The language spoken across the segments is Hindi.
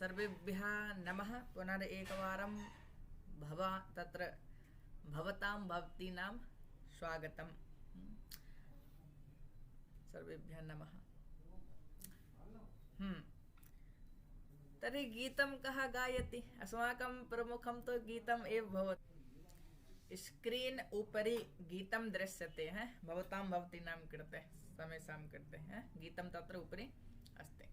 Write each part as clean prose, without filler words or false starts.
सर्वेभ्यः नमः पुनरेकवारं तत्र भवतां भवतीनां स्वागतम्। सर्वेभ्यः नमः। तर्हि गीतं कः गायति? अस्माकं प्रमुखं तु गीतम् एव भवति। स्क्रीन् उपरि गीतं दृश्यते हैं भवतां भवतीनां कृते समेषां कृते हैं गीतं तत्र उपरि अस्ति।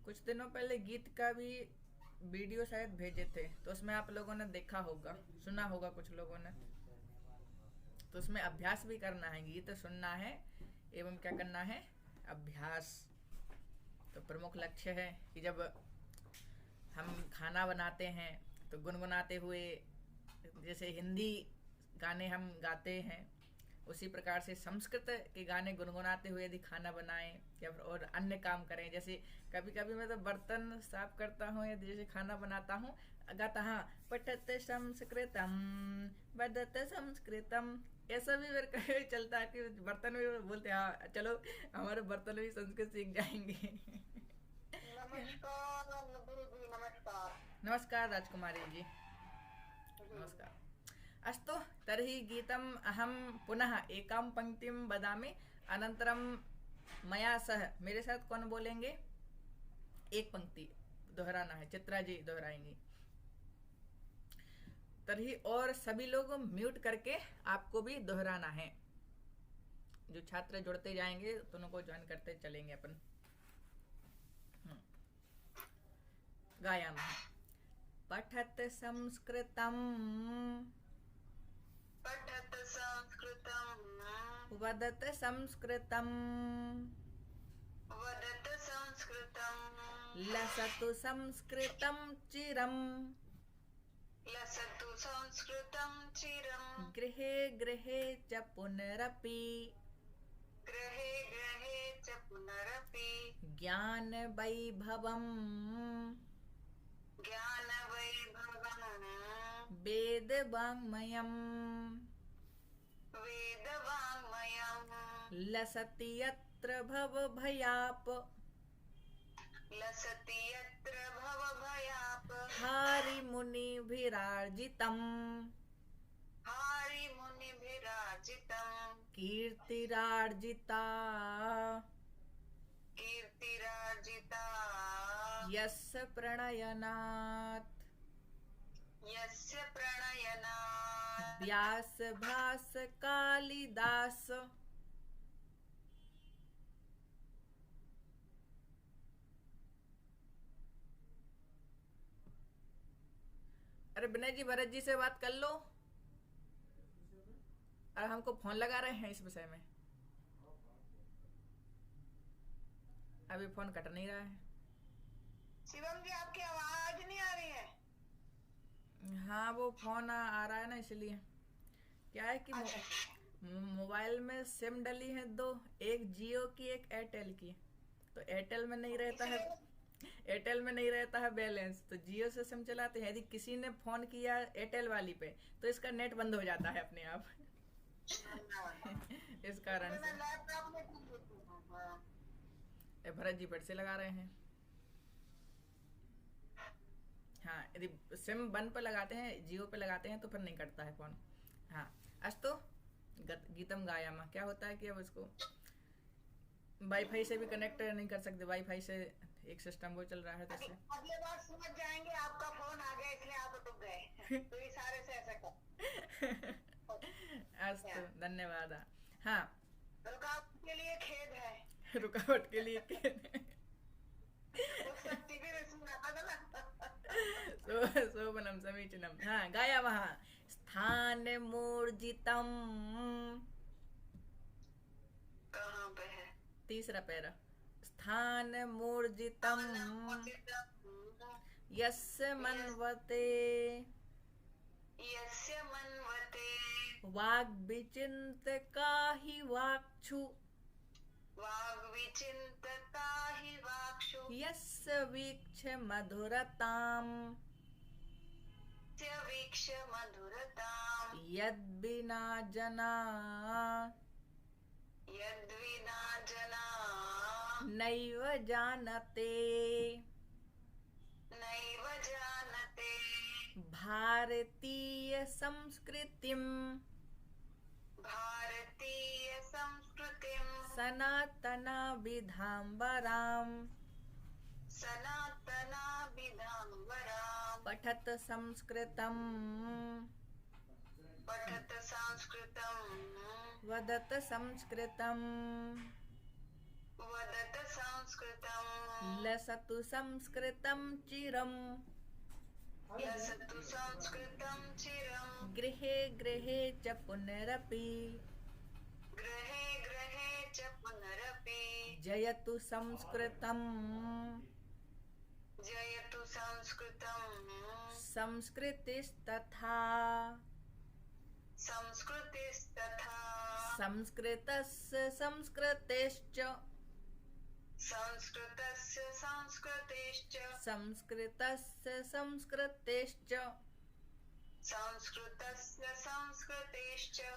कुछ दिनों पहले गीत का भी वीडियो शायद भेजे थे, तो उसमें आप लोगों ने देखा होगा, सुना होगा कुछ लोगों ने। तो उसमें अभ्यास भी करना है, गीत सुनना है एवं क्या करना है, अभ्यास। तो प्रमुख लक्ष्य है कि जब हम खाना बनाते हैं तो गुनगुनाते हुए, जैसे हिंदी गाने हम गाते हैं उसी प्रकार से संस्कृत के गाने गुनगुनाते हुए यदि खाना बनाएं या और अन्य काम करें। जैसे कभी कभी मैं तो बर्तन साफ करता हूँ या जैसे खाना बनाता हूँ, गाता हाँ पठत संस्कृतम वदत संस्कृतम, ऐसा भी मेरे कभी चलता है कि बर्तन भी बोलते हाँ चलो हमारे बर्तन भी संस्कृत सीख जाएंगे। नमस्कार। नमस्कार राजकुमारी जी, नमस्कार। अस्तु तर्हि गीतम् अहं पुनः एकां पंक्तिं वदामि, अनन्तरं मया सह मेरे साथ कौन बोलेंगे, एक पंक्ति दोहराना है, चित्रा जी दोहराएंगी। तर्हि और सभी लोग म्यूट करके आपको भी दोहराना है। जो छात्र जुड़ते जाएंगे तो उनको ज्वाइन करते चलेंगे अपन। गायामः। पठत संस्कृतम् पठत संस्कृतम् वदत संस्कृतम् वदत संस्कृतम् लसतु संस्कृतं चिरम् लसतु संस्कृतं चिरम् गृहे गृहे च पुनरपि गृहे गृहे च पुनरपि ज्ञान वैभवम् ज्ञान वैभवम् वेद वाङ्मयम् वेद वाङ्मयम् लसति यत्र भवभयाप लसति यत्र भवभयाप हारिमुनिभिरार्जितम् हारिमुनिभिरार्जितम् कीर्तिरार्जिता कीर्तिरार्जिता यस्य प्रणयनात् यस्य प्रणयनात् व्यास भास कालिदास। अरे विनय जी, भरत जी से बात कर लो। अरे हमको फोन लगा रहे हैं इस विषय में, अभी फोन कट नहीं रहा है। शिवम जी आपकी आवाज नहीं आ रही है। हाँ वो फोन आ रहा है ना, इसलिए। क्या है कि मोबाइल में सिम डली है दो, एक जियो की एक एयरटेल की। तो एयरटेल में नहीं रहता है बैलेंस, तो जियो से सिम चलाते हैं। यदि किसी ने फोन किया एयरटेल वाली पे तो इसका नेट बंद हो जाता है अपने आप। इस कारण से भरत जी फिर से लगा रहे हैं। हाँ यदि सिम वन पे लगाते हैं, जियो पे लगाते हैं तो फिर नहीं कटता है फोन। हाँ अस्तु गीतम गायामा। क्या होता है कि अब उसको वाईफाई से भी कनेक्ट नहीं कर सकते, वाईफाई से एक सिस्टम वो चल रहा है। तो अगले बार समझ जाएंगे आपका फोन आ गया इसलिए आप रुक गए, तो इशारे से ऐसा कर। अस्तु धन्यवाद। हाँ रुकावट के लिए खेद है। रुकावट के लिए खेद है। शोभनम समीचीनम। हाँ गाया वहाँ। स्थान मूर्जितम, कहाँ पे है? तीसरा पैरा। स्थान मूर्जितम यस्य मन्वते यस्य मन्वते वाग्विचिन्त काहि वाक्षु वाग्विचिन्तका हि वाक्षु यस्य वीक्ष मधुरताम् वीक्ष मधुरताम् यद्विना जना यद्विना जना नैव जानते भारतीय संस्कृतिं सनातना विधाम्बराम् पठत संस्कृतम् वदत संस्कृतम् लसतु संस्कृतं चिरम् गृहे गृहे च पुनरपि जयतु संस्कृतम् संस्कृतिस्तथा संस्कृतस्य संस्कृतेश्च संस्कृतस्य संस्कृतेश्च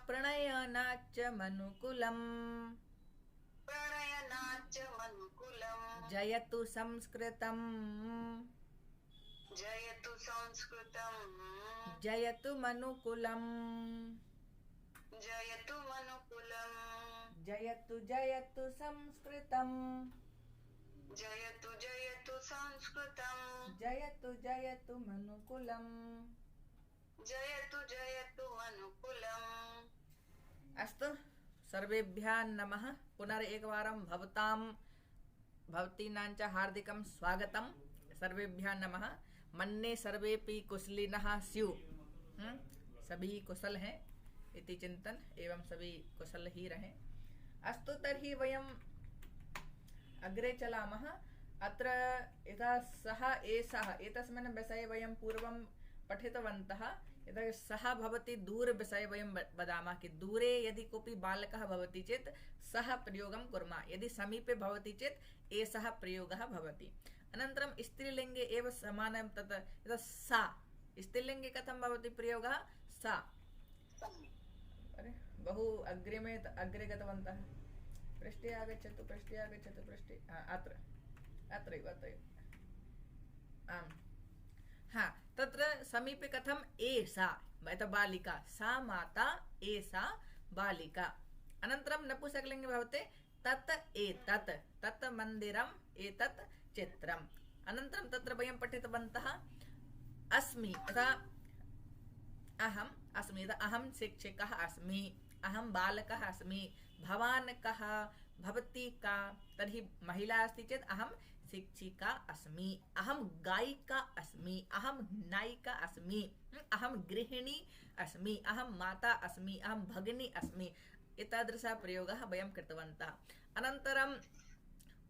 प्रणयनाच्च मनुकुलम् जयतु संस्कृतम् जयतु मनुकुलम् जयतु जयतु संस्कृतम् जयतु जयतु मनुकुलम् अस्तु सर्वेभ्यः नमः। पुनरेकवारं भवतीनां च हार्दिकं स्वागतं। सर्वेभ्यः नमः। मन्ये सर्वेपि कुशलिनः स्युः। सभी कुशल हैं इति चिंतन एवं सभी कुशल ही रहें। अस्तु तर्हि वयम् अग्रे चलामः। अत्र यथा सः एषः एतस्मिन् विषये वयं पूर्वं पठितवन्तः। यथा सः भवति दूर विषये वयं वदामः कि दूरे यदि कोऽपि बालकः भवति चेत् सः प्रयोगं कुर्मः, यदि समीपे भवति चेत् एषः प्रयोगः भवति। अनन्तरं स्त्रीलिङ्गे एव समानं तत् यथा सा स्त्रीलिङ्गे कथं भवति प्रयोगः सा। अरे बहु अग्रे गतवन्तः। पृष्ठे आगच्छतु पृष्ठे अत्र अत्रैव आम् हाँ तत्र समीपे कथम् एषा बालिका सा माता एषा बालिका। अनन्तरं नपुंसकलिङ्गे भवति तत् एतत् तत् मन्दिरम् एतत् चित्रम्। अनन्तरं तत्र वयं पठितवन्तः अस्मि यथा अहम् अस्मि यथा अहं शिक्षकः अस्मि, अहं बालकः अस्मि, भवान् कः, भवती का। तर्हि महिला अस्ति चेत् अहं शिक्षिका अस्मि, अहं गायिका अस्मि, अहं नायिका अस्मि, अहं गृहिणी अस्मि, अहं माता अस्मि, अहं भगिनी अस्मि। एतादृशः प्रयोगः वयं कृतवन्तः। अनन्तरम्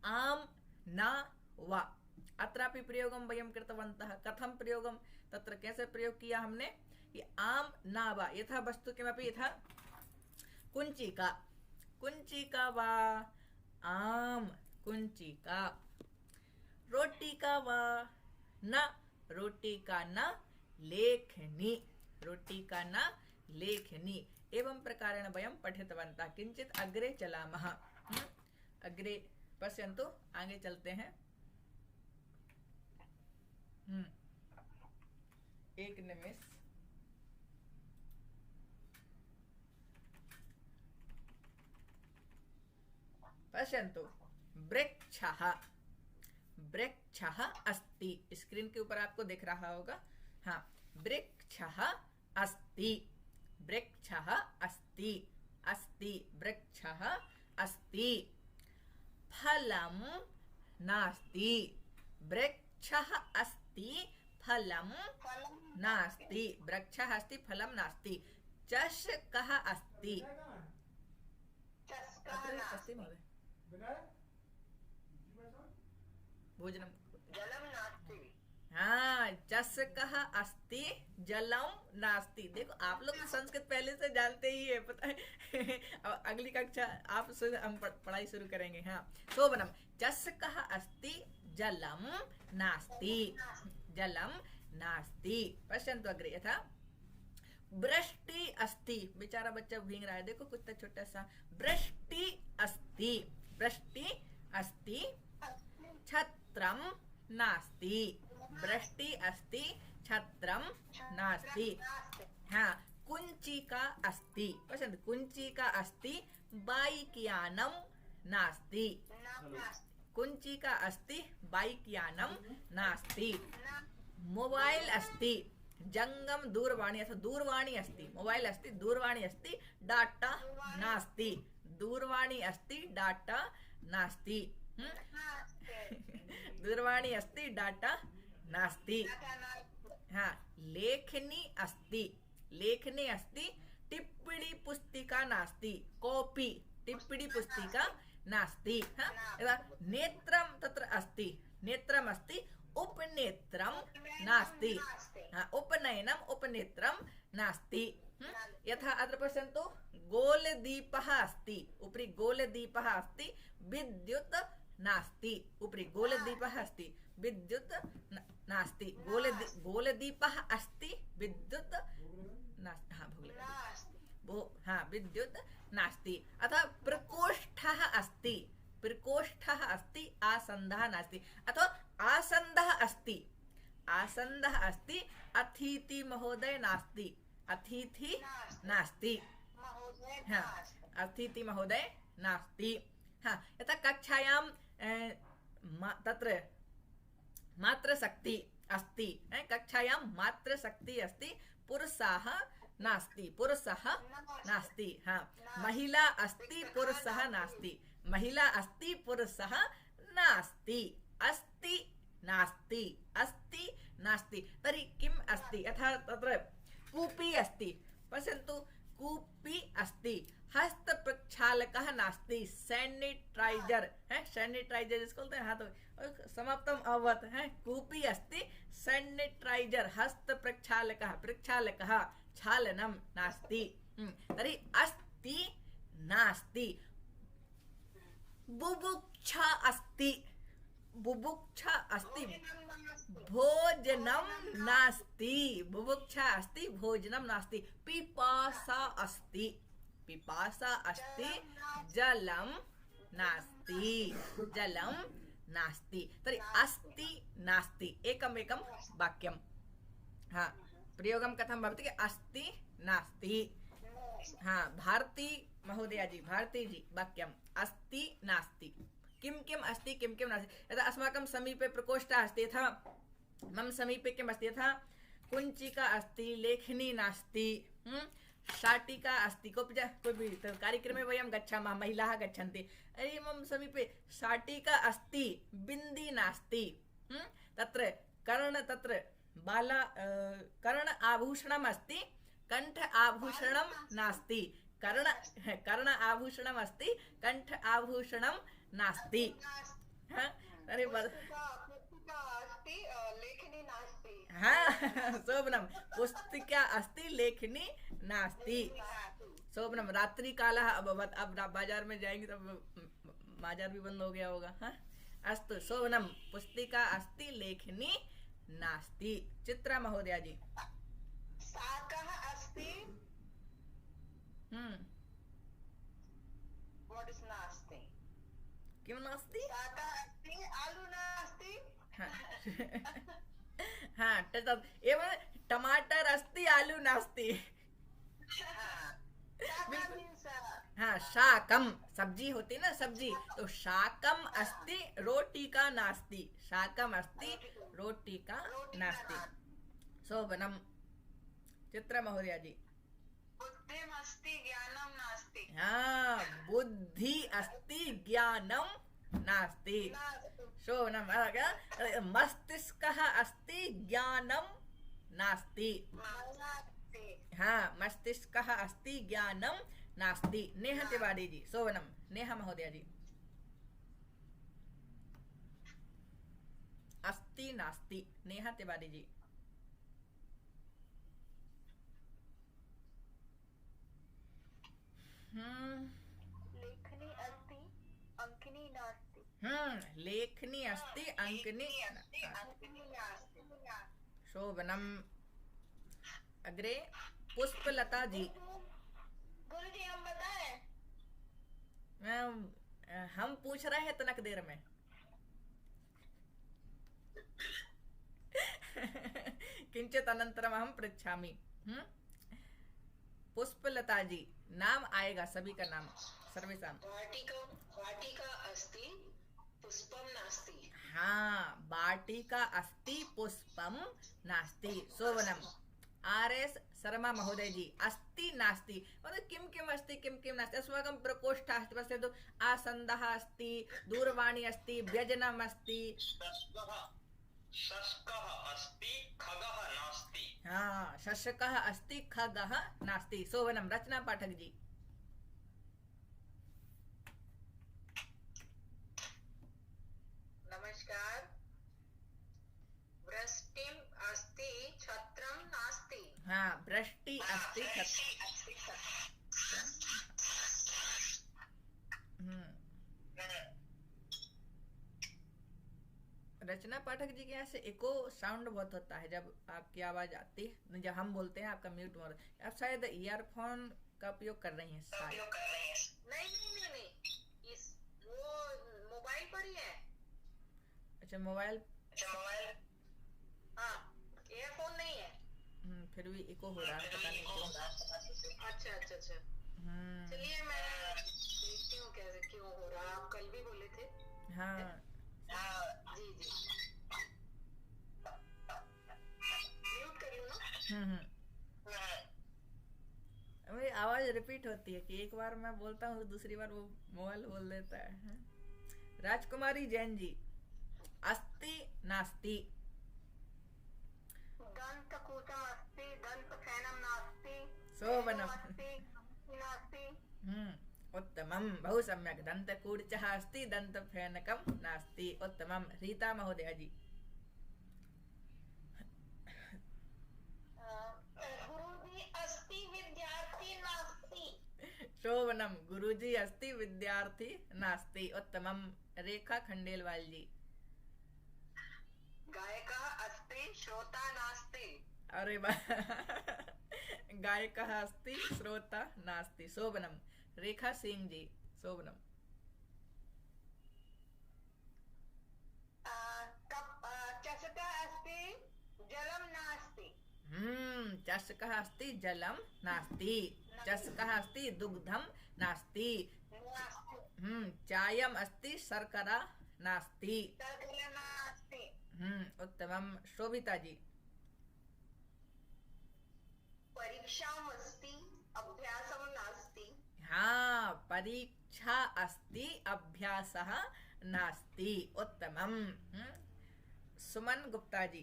आम न वा अत्रापि प्रयोगं वयं कृतवन्तः। कथं प्रयोगं तत्र कैसे प्रयोग किया हमने कि आम न वा यथा वस्तु किमपि यथा कुञ्चिका कुञ्चिका वा आम कुञ्चिका, रोटिका वा न रोटिका न लेखनी रोटिका न लेखनी। एवं प्रकारेण वयं पठितवन्तः। किञ्चित् अग्रे चलामः। अग्रे पश्यन्तु, आगे चलते हैं। एक निमिष। पश्यन्तु वृक्षः वृक्षः अस्ति। स्क्रीन के ऊपर आपको दिख रहा होगा। हाँ वृक्षः अस्ति वृक्षः अस्ति अस्ति वृक्षः अस्ति। फलं नास्ति वृक्षः अस्ति फलं नास्ति। वृक्षः अस्ति फलं नास्ति। चषकः अस्ति अस्ति महोदय भोजनं जलं नास्ति। हाँ चषकः अस्ति जलं नास्ति। देखो आप लोग संस्कृत पहले से जानते ही है, पता है। अब अगली कक्षा आप हम पढ़ाई शुरू करेंगे। हाँ शोभनम चषकः अस्ति जलं नास्ति जलं नास्ति। पश्यन्तु अग्रे यथा वृष्टि अस्ति। बेचारा बच्चा भींग रहा है, देखो कुछ छोटा सा। वृष्टि अस्ति वृष्टि अस्ति छत्रं नास्ति। वृष्टि अस्ति छत्रम नास्ति। हाँ, कुञ्चिका अस्ति। पश्यन्तु, कुञ्चिका अस्ति, बैक्यानं नास्ति। कुञ्चिका अस्ति, बैक्यानं नास्ति। मोबाइल अस्ति, जंगम दूरवाणी अथवा दूरवाणी अस्ति। मोबाइल अस्ति, दूरवाणी अस्ति, डाटा नास्ति। दूरवाणी अस्ति, डाटा नास्ति। दूरवाणी अस्ति, डाटा नास्ति। हाँ, लेखनी अस्ति, लेखनी अस्ति, टिप्पणी पुस्तिका नास्ति। कॉपी, टिप्पणी पुस्तिका नास्ति। हाँ, यदा नेत्रम तत्र अस्ति, नेत्रम अस्ति, उपनेत्रम नास्ति। हाँ, उपनयनम उपनेत्रम नास्ति। यथा अत्र पश्यन्तु, गोलदीपः अस्ति, उपरि गोलदीपः अस्ति, विद्युत् नास्ति। उपरि गोलदीपः अस्ति, विद्युत् नास्ति। गोलदीपः अस्ति, विद्युत् नास्ति। हाँ, हाँ, विद्युत् नास्ति। अथवा प्रकोष्ठः अस्ति, प्रकोष्ठः अस्ति, आसन्दः नास्ति। अथवा आसन्दः अस्ति, आसन्दः अस्ति, अतिथि महोदय नास्ति। अतिथि नास्ति। हाँ, अतिथि महोदय नास्ति। हाँ, यथा कक्षायां तत्र मातृशक्ति अस्ति। कक्षायां मातृशक्ति अस्ति, पुरुषाः नास्ति। पुरुषः नास्ति। हाँ, महिला अस्ति, पुरुषः नास्ति। महिला अस्ति, पुरुषः नास्ति। अस्ति नास्ति, अस्ति नास्ति। तर्हि किम् अस्ति? यथा तत्र कूपी अस्ति। पश्यन्तु, कूपी अस्ति, हस्तप्रक्षालकः नास्ति। सैनिटाइजर है, सैनिटाइजर जिसको बोलते हैं। हाँ, तो समाप्तम अभवत् है। कूपी अस्ति, सैनिटाइजर, हस्तप्रक्षालकः, प्रक्षालकः, क्षालनं नास्ति। तर्हि अस्ति नास्ति। बुभुक्षा अस्ति, बुभुक्षा अस्ति, भोजनं नास्ति। बुभुक्षा अस्ति, भोजनं नास्ति। पिपासा अस्ति, पिपासा अस्ति, जलं नास्ति। जलं नास्ति। तर्हि अस्ति नास्ति, एकमेकं वाक्यं। हाँ, प्रयोगं कथं भवति? अस्ति नास्ति। हाँ, भारती महोदया जी, भारती जी, वाक्यम् अस्ति नास्ति। किं किम् अस्ति, किं किं नास्ति। यथा अस्माकं समीपे प्रकोष्ठः अस्ति, यथा मम समीपे किम् अस्ति, यथा कुञ्चिका अस्ति, लेखनी नास्ति, शाटिका अस्ति। कोऽपि कार्यक्रमे वयं गच्छामः, महिलाः गच्छन्ति, अरे मम समीपे शाटिका अस्ति, बिन्दी नास्ति। तत्र तत्र बाला कर्ण आभूषणम् अस्ति, कंठ आभूषणं नास्ति। कर्ण आभूषणम् अस्ति, कंठ आभूषणं नास्ति। अरे लेखनी नास्ति। हाँ, शोभनम, पुस्तिका अस्ति, लेखनी नास्ति। शोभनम, रात्रि कालः अभवत्। अब बाजार में जाएंगे तब बाजार भी बंद हो गया होगा। हाँ, अस्तु, शोभनम, पुस्तिका अस्ति, लेखनी नास्ति। चित्रा महोदया जी। शाकः अस्ति। What is नास्ति? किं नास्ति? शाकः अस्ति, आलू नास्ति। हाँ, एवं टमाटर अस्ति, आलू नास्ति। हाँ, शाकम, सब्जी होती ना, सब्जी, तो शाकम अस्ति, रोटिका नास्ति। शाकम अस्ति, रोटिका नास्ति। शोभनम, चित्रा महोदया जी। बुद्धिम् अस्ति, ज्ञानं नास्ति। हाँ, बुद्धि अस्ति, ज्ञानं नास्ति। शोभनम, मस्तिष्कः अस्ति, ज्ञानं नास्ति। हाँ, मस्तिष्कः अस्ति, ज्ञानं नास्ति। नेहा तिवारी जी। शोभनम, नेहा महोदया जी। अस्ति नास्ति, नेहा तिवारी जी। लेखनी अस्ति, अंकिनी नास्ति। लेखनी अस्ति, अंकिनी नास्ति। शोभनम। अग्रे पुष्पलता जी। गुरुजी, हम बताएं? हम पूछ रहे हैं तनक देर में। किंचित अनंतरम अहम पृच्छामि। पुष्पलता जी, नाम आएगा सभी का नाम, सर्वेषां। वाटिका अस्ति पुष्पम नास्ति। हाँ, वाटिका अस्ति पुष्पम नास्ति। शोभनम। आर.एस. शर्मा महोदय जी, अस्ति नास्ति मतलब किं किम् अस्ति किं किं नास्ति। अस्माकं प्रकोष्ठः अस्ति, पश्यतु, आसन्दः अस्ति, दूरवाणी अस्ति, व्यजनम् अस्ति, शशकः अस्ति खगः नास्ति। हाँ, शशकः अस्ति खगः नास्ति। शोभनम। रचना पाठक जी। नमस्कार। वृष्टिम अस्ति छत्रम नास्ति। हाँ, वृष्टि अस्ति रचना पाठक जी के यहाँ से इको साउंड बहुत होता है जब आपकी आवाज आती है, जब हम बोलते हैं आपका म्यूट मोड। आप शायद ईयरफोन का उपयोग कर रही हैं शायद। नहीं, इस वो मोबाइल पर ही है। अच्छा, मोबाइल। हाँ, ईयरफोन नहीं है। फिर भी इको हो रहा है, पता नहीं क्यों। अच्छा। चलिए मैं देखती हूँ कैसे क्यों हो रहा है। आप कल भी बोले थे। हाँ जी म्यूट करियो ना। मेरी आवाज रिपीट होती है कि एक बार मैं बोलता हूँ दूसरी बार वो मोबाइल बोल देता है। राजकुमारी जैन जी, अस्ति नास्ति। दंतकूटम अस्ति दंतफेनम नास्ति। शोभनम। नास्ति। उत्तमं, बहु सम्यक्। दन्तकूर्चः अस्ति दन्तफेनकं नास्ति। उत्तमं। रीता महोदया जी। गुरुजी अस्ति विद्यार्थी नास्ति। शोभनम। गुरुजी अस्ति विद्यार्थी नास्ति। उत्तमं। रेखा खंडेलवाल जी। गायकः अस्ति श्रोता नास्ति। अरे वाह। गायकः अस्ति श्रोता नास्ति। शोभनम। रेखा सिंह जी। शोभनम। चषकः अस्ति जलम नास्ति। चषकः अस्ति जलम नास्ति। चषकः अस्ति दुग्धम नास्ति। चायम अस्ति शर्करा नास्ति। उत्तमं। शोभिता जी। परीक्षाम् अस्ति अभ्यासं नास्ति। हाँ, परीक्षा अस्ति अभ्यासः नास्ति। उत्तमं। सुमन गुप्ता जी।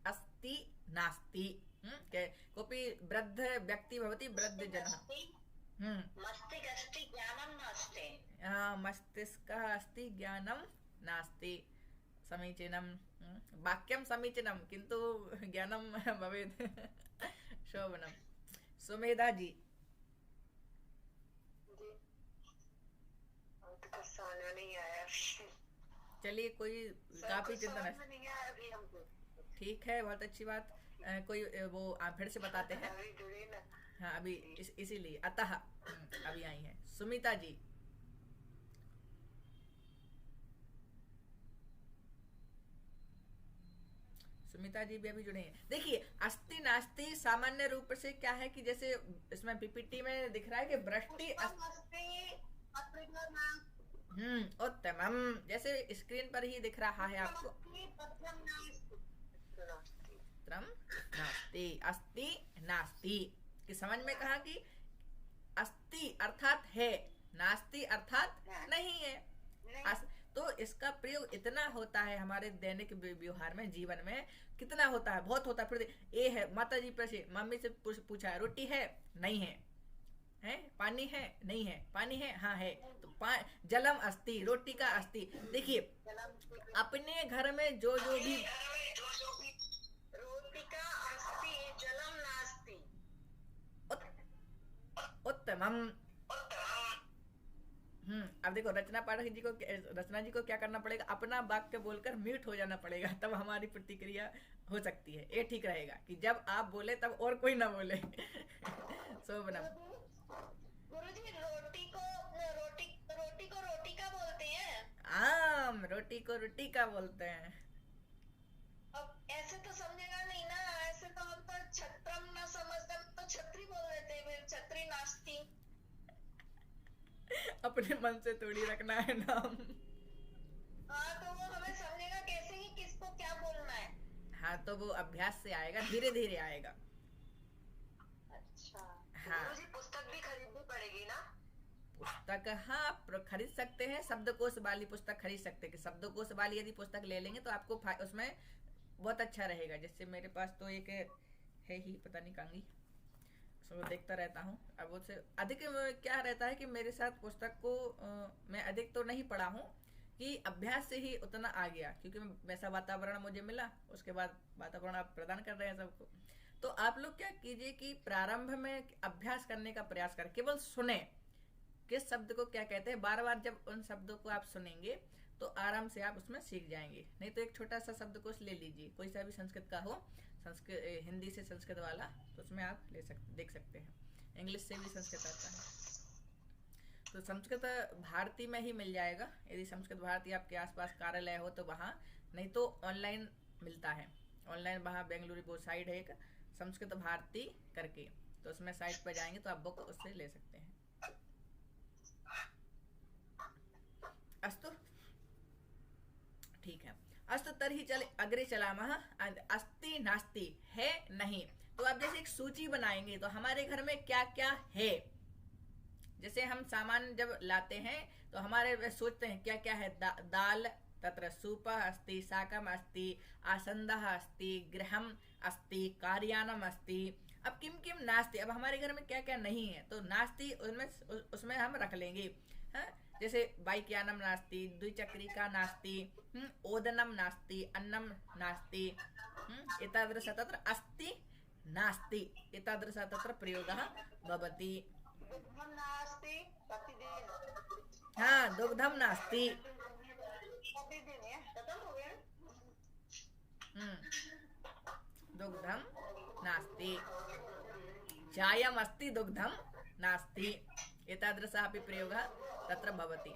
अस्ति नास्ति। कोऽपि वृद्ध व्यक्ति भवति, वृद्ध जनः। मस्तिष्कः अस्ति ज्ञानं नास्ति। मस्तिष्कः अस्ति ज्ञानं नास्ति। समीचीनं। वाक्यं समीचीनं किन्तु ज्ञानं भवेत्। शोभनं। सुमेधा जी। नहीं आया। चलिए, कोई काफी चिंता नहीं। ठीक है, बहुत अच्छी बात। कोई वो आप फिर से बताते हैं। हाँ, अभी इसीलिए अतः अभी आई है। सुमिता जी। सुमिता जी भी अभी जुड़े हैं। देखिए, अस्ति नास्ति सामान्य रूप से क्या है कि जैसे इसमें पीपीटी में दिख रहा है कि वृष्टि उत्तमम, जैसे स्क्रीन पर ही दिख रहा है आपको। नास्ति, अस्ति नास्ति कि समझ में कहा कि अस्ति अर्थात है, नास्ति अर्थात नहीं है। तो इसका प्रयोग इतना होता है हमारे दैनिक व्यवहार में, जीवन में कितना होता है, बहुत होता है। फिर ए है, माता जी प्रश्न, मम्मी से पूछा रोटी है, नहीं है, है पानी है, नहीं है, पानी है, हाँ है। तो जलम अस्ति, रोटी का अस्ति। देखिए, अपने घर में जो भी रोटी का अस्ति जलम नास्ति। उत्तमम। अब देखो, रचना जी को क्या करना पड़ेगा, अपना वाक्य बोलकर म्यूट हो जाना पड़ेगा, तब हमारी प्रतिक्रिया हो सकती है। ये ठीक रहेगा कि जब आप बोले तब और कोई ना बोले। शोभनम। गुरुजी, रोटी को रोटी का बोलते हैं। रोटी को रोटी का बोलते हैं। अब ऐसे तो समझेगा नहीं ना, ऐसे तो हम तो छत्रम ना समझते, हम तो छतरी बोल देते हैं, फिर छतरी नाश्ती। अपने मन से थोड़ी रखना है नाम। हाँ तो वो हमें समझेगा कैसे ही किसको क्या बोलना है। हाँ तो वो अभ्यास से आएगा, धीरे धीरे आएगा। अच्छा। हाँ मुझे पुस्तक भी खरीदनी पड़ेगी ना? पुस्तक, हाँ आप खरीद सकते हैं, शब्दकोश वाली पुस्तक खरीद सकते हैं। कि शब्दकोश वाली यदि पुस्तक ले लेंगे तो आपको उसमें बहुत अच्छा रहेगा। जैसे मेरे पास तो एक है ही, पता नहीं कहाँ गई, उसको देखता रहता हूँ। अब उससे अधिक क्या रहता है कि मेरे साथ पुस्तक को मैं अधिक तो नहीं पढ़ा हूँ, कि अभ्यास से ही उतना आ गया, क्योंकि वैसा वातावरण मुझे मिला, उसके बाद वातावरण आप प्रदान कर रहे हैं सबको। तो आप लोग क्या कीजिए कि प्रारंभ में अभ्यास करने का प्रयास करें, केवल सुने किस शब्द को क्या कहते हैं। बार बार जब उन शब्दों को आप सुनेंगे तो आराम से आप उसमें सीख जाएंगे। नहीं तो एक छोटा सा शब्दकोश ले लीजिए, कोई सा भी संस्कृत का हो, संस्कृत हिंदी से संस्कृत वाला, तो उसमें आप देख सकते हैं। इंग्लिश से भी संस्कृत आता है तो संस्कृत भारती में ही मिल जाएगा, यदि संस्कृत भारती आपके आसपास कार्यालय हो तो वहाँ, नहीं तो ऑनलाइन मिलता है। ऑनलाइन वहाँ बेंगलुरु वो साइड है एक संस्कृत भारती करके, तो उसमें साइट पर जाएंगे तो आप बुक उससे ले सकते हैं। अस्तु, ठीक है। अस्तु तर्हि चले अग्रे चलामः। अस्ति नास्ति, है नहीं। तो अब जैसे एक सूची बनाएंगे तो हमारे घर में क्या क्या है। जैसे हम सामान जब लाते हैं तो हमारे सोचते हैं क्या क्या है। दाल तत्र सूपः अस्ति, शाकम् अस्ति, आसन्दः अस्ति, गृहम् अस्ति, कार्यानम् अस्ति। अब किम किम नास्ति, अब हमारे घर में क्या क्या नहीं है तो नास्ति उसमें हम रख लेंगे। हाँ? जैसे बाइक यानम नास्ति, द्विचक्रिका नास्ति, ओदनम नास्ति, अन्नम नास्ति, एतादृश तत्र अस्ति नास्ति, एतादृश तत्र प्रयोगः भवति। दुग्धम नास्ति प्रतिदिन। हाँ दुग्धम नास्ति, प्रतिदिन है, खत्म हो गया। दुग्धम नास्ति, चायम अस्ति दुग्धम नास्ति, एतादृशः अपि प्रयोगः तत्र भवति।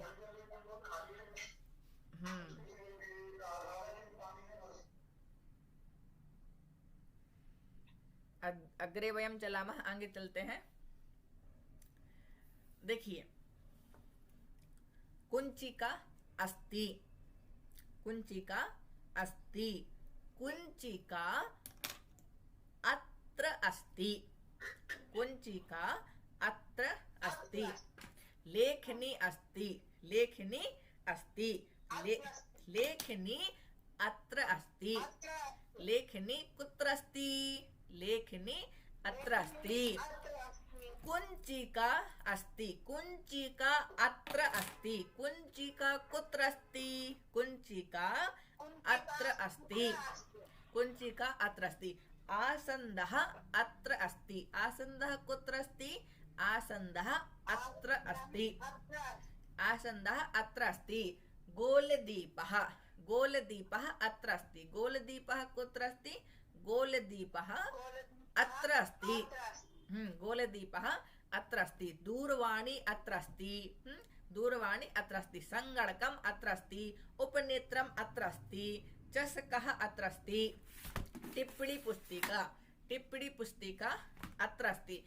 अग्रे वयं चलामः, आगे चलते हैं। देखिए कुंचिका अस्ति, कुंचिका अस्ति, कुंचिका अत्र अस्ति, कुंचिका अत्र अस्ति, लेखनी अस्ति, लेखनी अस्ति, लेखनी अत्र अस्ति, लेखनी कुत्र अस्ति, लेखनी अत्र अस्ति, कुंचिका अस्ति, कुंचिका अत्र अस्ति, कुंचिका कुत्र अस्ति, कुंचिका अत्र अस्ति, कुंचिका अत्र अस्ति, आसन्दः अत्र अस्ति, आसन्दः कुत्र अस्ति, आसन्दः अत्र अस्ति, आसन्दः अत्र अस्ति, गोलदीपः, गोलदीपः अत्र अस्ति, गोलदीपः कुत्र अस्ति, गोलदीपः अत्र अस्ति, गोलदीपः अत्र अस्ति, दूरवाणी अत्र अस्ति, दूरवाणी अत्र अस्ति, संगणकम् अत्र अस्ति, उपनेत्रम् अत्र अस्ति, चषकः अत्र अस्ति, टिप्पणी पुस्तिका, टिप्पणी पुस्तिका अत्र अस्ति।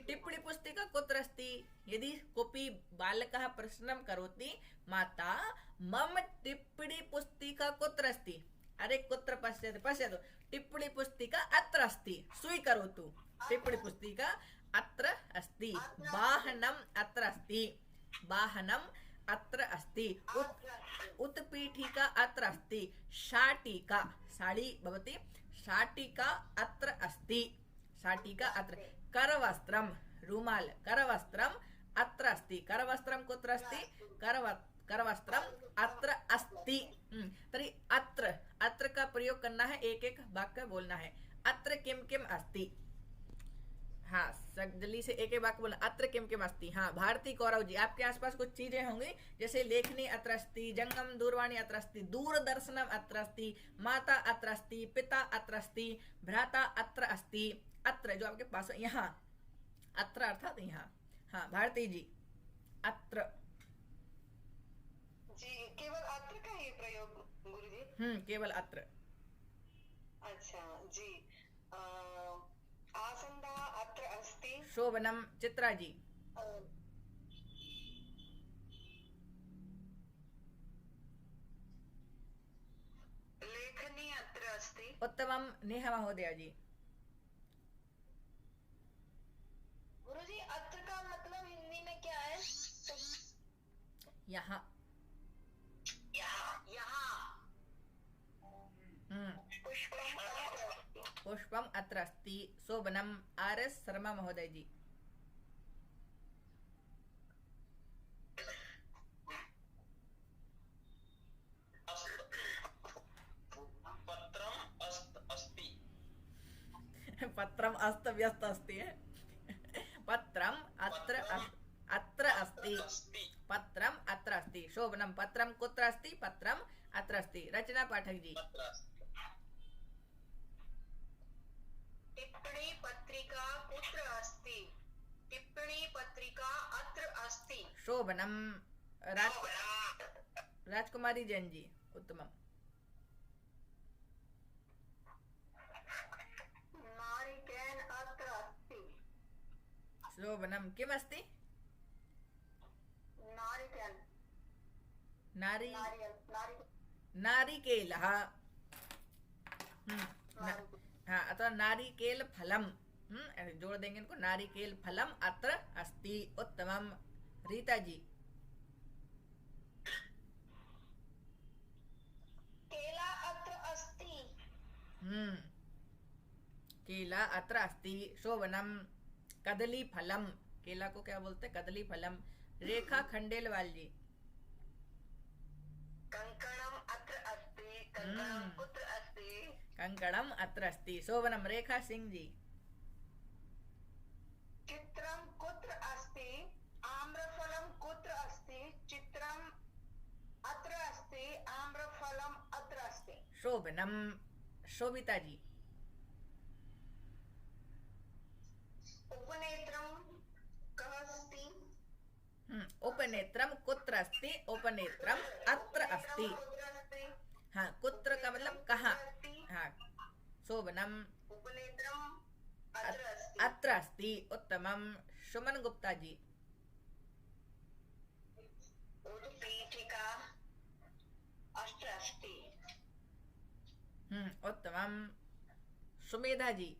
टिप्पणी पुस्तिका कुत्र अस्ति। यदि कोऽपि बालकः प्रश्नं करोति, माता मम टिप्पणी पुस्तिका कुत्र अस्ति, अरे कुत्र पश्यतु, पश्यतु टिप्पणी पुस्तिका अत्र अस्ति, स्वीकरोतु, टिप्पणी पुस्तिका अत्र अस्ति, वाहनम् अत्र अस्ति, वाहनम् अत्र अस्ति, उत्पीठिका अत्र अस्ति, शाटिका, साड़ी भवति, शाटिका अत्र अस्ति, शाटिका अत्र, करवस्त्रं, रुमाल, करवस्त्रम् अत्र अस्ति, करवस्त्रं कुत्र अस्ति, करवस्त्रम् अत्र अस्ति। तर्हि अत्र, अत्र का प्रयोग करना है, एक एक वाक्य बोलना है। अत्र किम किम अस्ति, हाँ जल्दी से एक एक वाक्य बोलना। अत्र किम किम अस्ति। हाँ भारती कौरव जी, आपके आसपास कुछ चीजें होंगी, जैसे लेखनी अत्र अस्ति, जंगम दूरवाणी अत्र अस्ति, दूरदर्शनम अत्र अस्ति, माता अत्र अस्ति, पिता अत्र अस्ति, भ्राता अत्र अस्ति। अत्र जो आपके पास यहाँ, अत्र अर्थात यहाँ। हाँ भारती जी, अत्र जी केवल अत्र का कोई प्रयोग गुरुजी? केवल अत्र। अच्छा जी। आसन्दः अत्र अस्ति। शोभनम चित्रा जी। लेखनी अत्र अस्ति। उत्तमम नेहा महोदया जी। गुरुजी अत्र का मतलब हिंदी में क्या है? यहाँ। यहाँ। पुष्पम अत्र अस्ति। शोभनम आर.एस. शर्मा महोदय जी। पत्रम अस्त व्यस्त अस्ति। पत्रम अत्र अस्ति। पत्रम अत्र अस्ति। शोभनम पत्रम कुत्र अस्ति? पत्रम अत्र अस्ति। रचना पाठक जी। टिप्पणी पत्रिका कुत्र अस्ति? टिप्पणी पत्रिका अत्र अस्ति। शोभनम राजकुमारी जैन जी। उत्तमम। नारिकेल अत्र अस्ति। शोभनम किम अस्ति? नारिकेल। नारिकेलः। हाँ, अथवा नारिकेल फलम। जोड़ देंगे इनको। नारिकेल फलम अत्र अस्ति। उत्तमम। रीता जी। केला अत्र अस्ति। केला अत्र अस्ति। शोभनम कदली फलम। केला को क्या बोलते हैं? कदली फलम। रेखा खंडेलवाल जी। कंकणम अत्र अस्ति। कंकणम कुत्र अस्ति? कंकणम अत्र अस्ति। शोभनम रेखा सिंह जी। चित्रम कुत्र अस्ति? आम्रफलम कुत्र अस्ति? चित्रम अत्र अस्ति। आम्रफलम अत्र अस्ति। शोभनम शोभिता जी। उपनेत्रम कः अस्ति? उपनेत्रम कुत्र अस्ति? उपनेत्रम अत्र अस्ति। हाँ, कुत्र का मतलब कहाँ। हाँ, शोभनम उपनेत्रम अत्र अस्ति। उत्तमम। सुमन गुप्ता जी। उत्पीठिका अत्र अस्ति। उत्तमम। सुमेधा जी।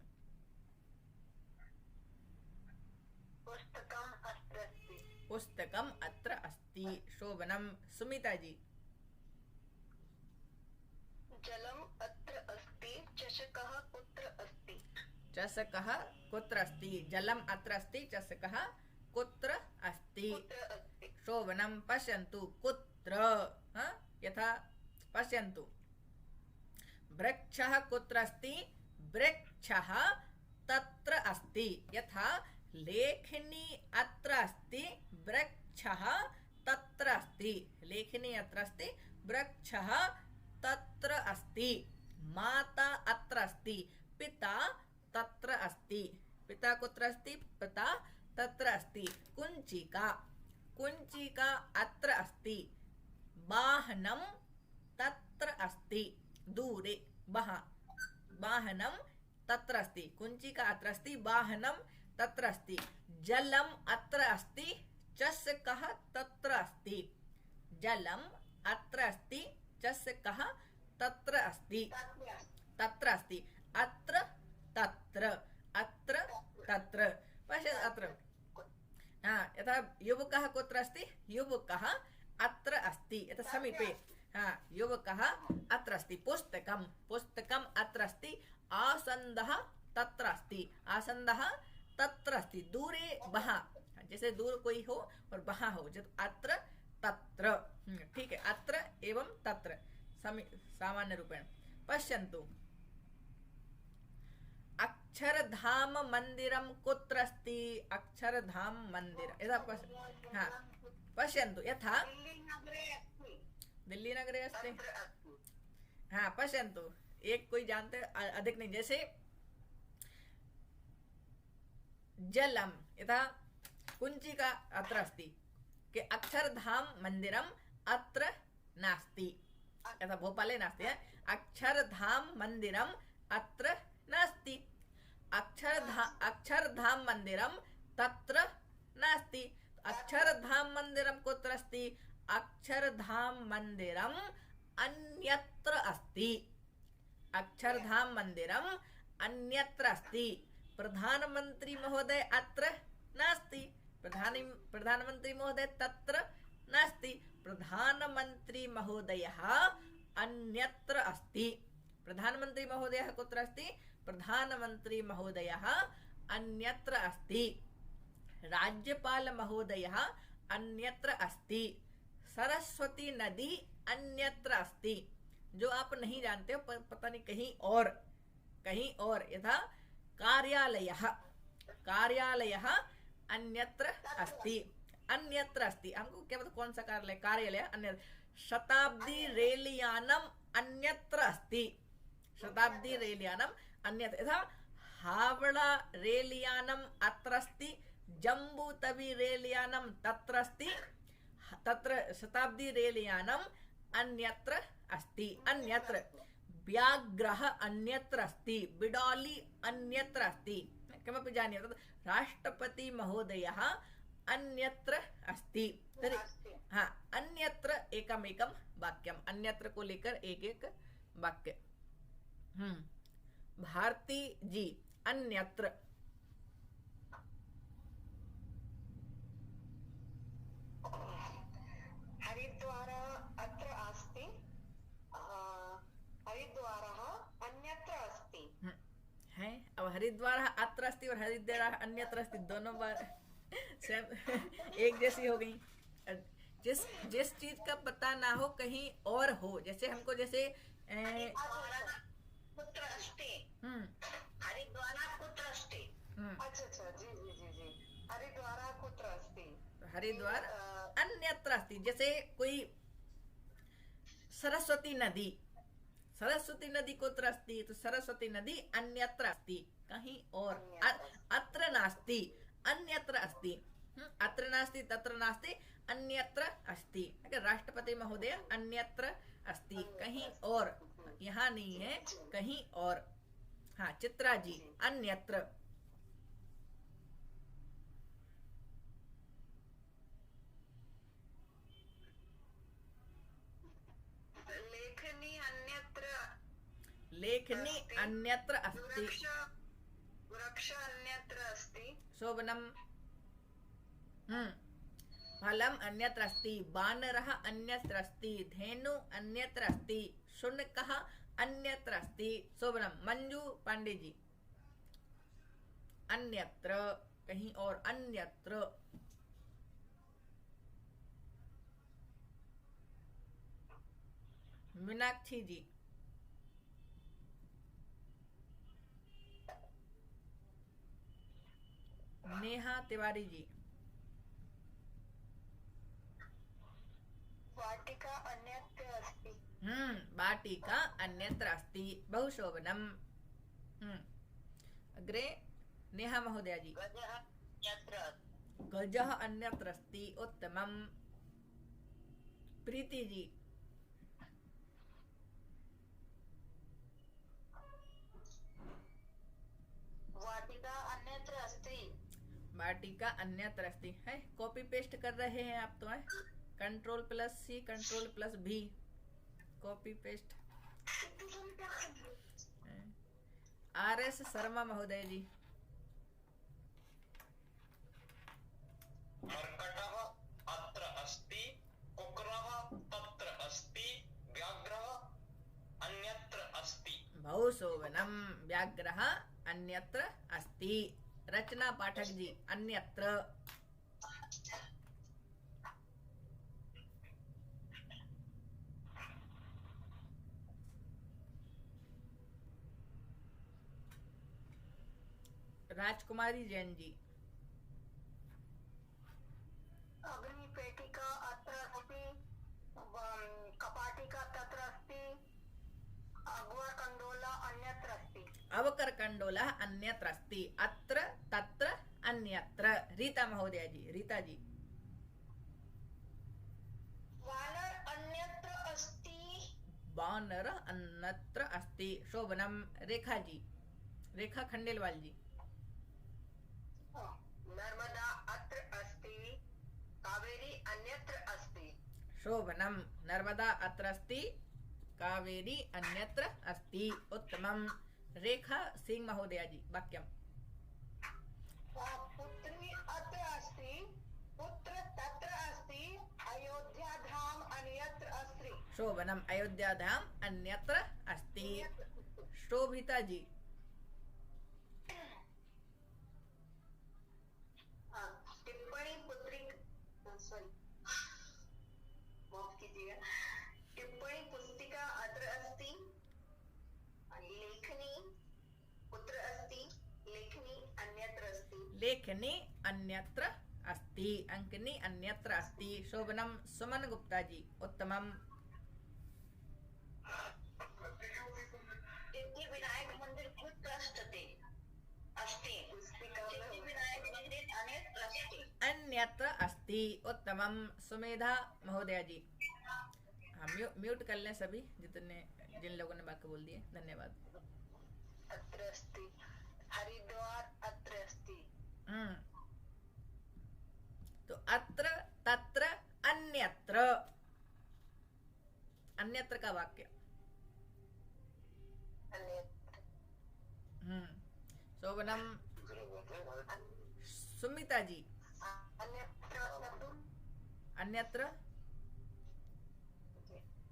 पुस्तकम अत्र अस्ति। पुस्तकम अत्र अस्ति। शोभनम। सुमिता जी। जलम अत्र अस्ति। चषकः कुत्र अस्ति? चषकः कुत्र अस्ति? जलम अत्र अस्ति। चषकः कुत्र अस्ति? शोभनम। पश्यन्तु कुत्र। यथा पश्यन्तु। वृक्षः कुत्र अस्ति? वृक्षः तत्र अस्ति। यथा लेखनी अत्र अस्ति। वृक्षः तत्र अस्ति। लेखनी अत्र अस्ति। वृक्षः तत्र अस्ति। माता अत्र अस्ति। पिता तत्र अस्ति। पिता कुत्र अस्ति? पिता तत्र अस्ति। कुञ्चिका अत्र अस्ति। वाहनं तत्र अस्ति। दूरे वाहनं तत्र अस्ति। कुञ्चिका अत्र अस्ति। वाहनं तत्र अस्ति। जलम अत्र अस्ति। चषकः तत्र अस्ति। जलम अत्र अस्ति। चषकः तत्र अस्ति। तत्र अस्ति। अत्र तत्र पश्य अत्र। यथा युवकः कुत्र अस्ति? युवकः अत्र अस्ति। यथा समीपे। युवकः अत्र अस्ति। पुस्तकम् अत्र अस्ति। आसन्दः तत्र अस्ति। आसन्दः तत्र अस्ति। दूरे वहाँ। जैसे दूर कोई हो और वहाँ हो, जब अत्र तत्र। ठीक है। अत्र एवं तत्र सामान्य रूपेण। पश्यन्तु। अक्षरधाम मंदिरम कुत्र अस्ति? अक्षरधाम मंदिर। यथा पश्यन्तु। यथा दिल्ली नगरे अस्ति। पश्यन्तु। एक कोई जानते अधिक नहीं। जैसे जलम। यथा कुञ्चिका अत्र अस्ति। के अक्षरधाम मंदिरम अत्र नास्ति। यथा भोपाले नास्ति। अक्षरधाम मंदिरम अत्र नास्ति। अक्षरधाम मंदिरम तत्र नास्ति। अक्षरधाम मंदिरम कुत्र अस्ति? अक्षरधाम मंदिरम अन्यत्र अस्ति। अक्षरधाम मंदिरम अन्यत्र अस्ति। प्रधानमंत्री महोदय अत्र नास्ति। प्रधानमंत्री महोदय तत्र नास्ति। प्रधानमंत्री महोदयः अन्यत्र अस्ति। प्रधानमंत्री महोदयः कुत्र अस्ति? प्रधानमंत्री महोदयः अन्यत्र अस्ति। राज्यपाल महोदयः अन्यत्र अस्ति। सरस्वती नदी अन्यत्र अस्ति। जो आप नहीं जानते हो, पता नहीं कहीं और यथा कार्यालयः अन्यत्र अस्ति। हमको क्या पता कौन सा कार्यालय अन्यत्र। शताब्दी रेलयानम अन्यत्र अस्ति। शताब्दी रेलयानम अन्यत्र। यथा हावड़ा रेलयानम अत्र अस्ति। जम्बू तवी रेलयानम तत्र अस्ति। तत्र शताब्दी रेलयानम अन्यत्र अस्ति। अन्यत्र। व्याघ्रः अन्यत्र अस्ति। बिडौली अन्यत्र अस्ति। किमपि जानीमः। राष्ट्रपति महोदयः अन्यत्र अस्ति। हाँ, अन्यत्र एकमेकं वाक्यम। अन्यत्र को लेकर एक वाक्य। भारती जी अन्यत्र। हरिद्वारः अत्र अस्ति। हरिद्वारः अन्यत्र अस्ति। है। अब हरिद्वारः अत्र अस्ति और हरिद्वारः अन्यत्र अस्ति, दोनों बार एक जैसी हो गई। जिस चीज का पता ना हो कहीं और हो, जैसे हमको जैसे कुत्र अस्ति। हरिद्वारः कुत्र अस्ति। अच्छा जी जी जी जी। हरिद्वारः कुत्र अस्ति। हरिद्वार अन्यत्र अस्ति। जैसे कोई सरस्वती नदी कुत्र अस्ति, तो सरस्वती नदी अन्यत्र अस्ति, कहीं और। अत्र नास्ति, अन्यत्र अस्ति। अत्र नास्ति, तत्र नास्ति, अन्यत्र अस्ति। राष्ट्रपति महोदय अन्यत्र अस्ति, कहीं और, यहाँ नहीं है, कहीं और। हाँ, चित्रा जी अन्यत्र। लेखनी अन्यत्र अस्ति। वृक्ष अन्यत्र अस्ति। शोभनम। फलम अन्यत्र अस्ति। बानरः अन्यत्र अस्ति। धेनु अन्यत्र अस्ति। शुनकः अन्यत्र अस्ति। शोभनम। मंजू पांडे जी अन्यत्र, कहीं और, अन्यत्र। मीनाक्षी जी नेहा तिवारी जी वाटिका अन्यत्र अस्ति। वाटिका अन्यत्र अस्ति। बहुशोभनम। अग्रे नेहा महोदया जी। गजः अन्यत्र अस्ति। उत्तमम। प्रीति जी वाटिका अन्यत्र अस्ति। वाटिका अन्यत्र अस्ति। है, कॉपी पेस्ट कर रहे हैं आप तो। है Ctrl+C Ctrl+V copy paste. RS Sharma महोदय जी मर्कटः अत्र अस्ति। कुक्कुरः तत्र अस्ति। व्याघ्रः अन्यत्र अस्ति। बहुशोभनम। व्याघ्रः अन्यत्र अस्ति। रचना पाठक जी अन्यत्र। राजकुमारी जैन जी अग्निपेटिका अत्र अस्ति। कपाटिका तत्र अस्ति। अग्वरकण्डोला अन्यत्र अस्ति। अवकरकण्डोला अन्यत्र अस्ति। अत्र तत्र अन्यत्र। रीता महोदया जी। रीता जी वानर अन्यत्र अस्ति। नर अन्यत्र अस्ति। शोभनम रेखा जी, रेखा खंडेलवाल जी। नर्मदा अत्र अस्ति, कावेरी अन्यत्र अस्ति। शोभनम नर्मदा अत्र अस्ति, कावेरी अन्यत्र अस्ति। उत्तमम। रेखा सिंह महोदया जी, वाक्यम। पुत्री अत्र अस्ति, पुत्र तत्र अस्ति, अयोध्याधाम अन्यत्र अस्ति। शोभनम अयोध्याधाम अन्यत्र अस्ति। शोभिता जी। टिप्पणी पुत्री, सॉरी माफ कीजिएगा, टिप्पणी पुस्तिका अत्र अस्ति, लेखनी कुत्र अस्ति, लेखनी अन्यत्र अस्ति। लेखनी अन्यत्र अस्ति, अंकनी अन्यत्र अस्ति। शोभनम सुमन गुप्ता जी। उत्तमम। सिद्धि विनायक मंदिर कुत्र अस्ति, सिद्धि विनायक मंदिर अन्यत्र अस्ति। अन्यत्र अस्ति। उत्तमम। सुमेधा महोदया जी। हाँ, म्यूट कर लें सभी जिन लोगों ने वाक्य बोल दिए। धन्यवाद। अत्र अस्ति, हरिद्वार अत्र अस्ति। तो अत्र, तत्र, अन्यत्र, अन्यत्र का वाक्य। शोभनम। सुमिता जी। अन्यत्र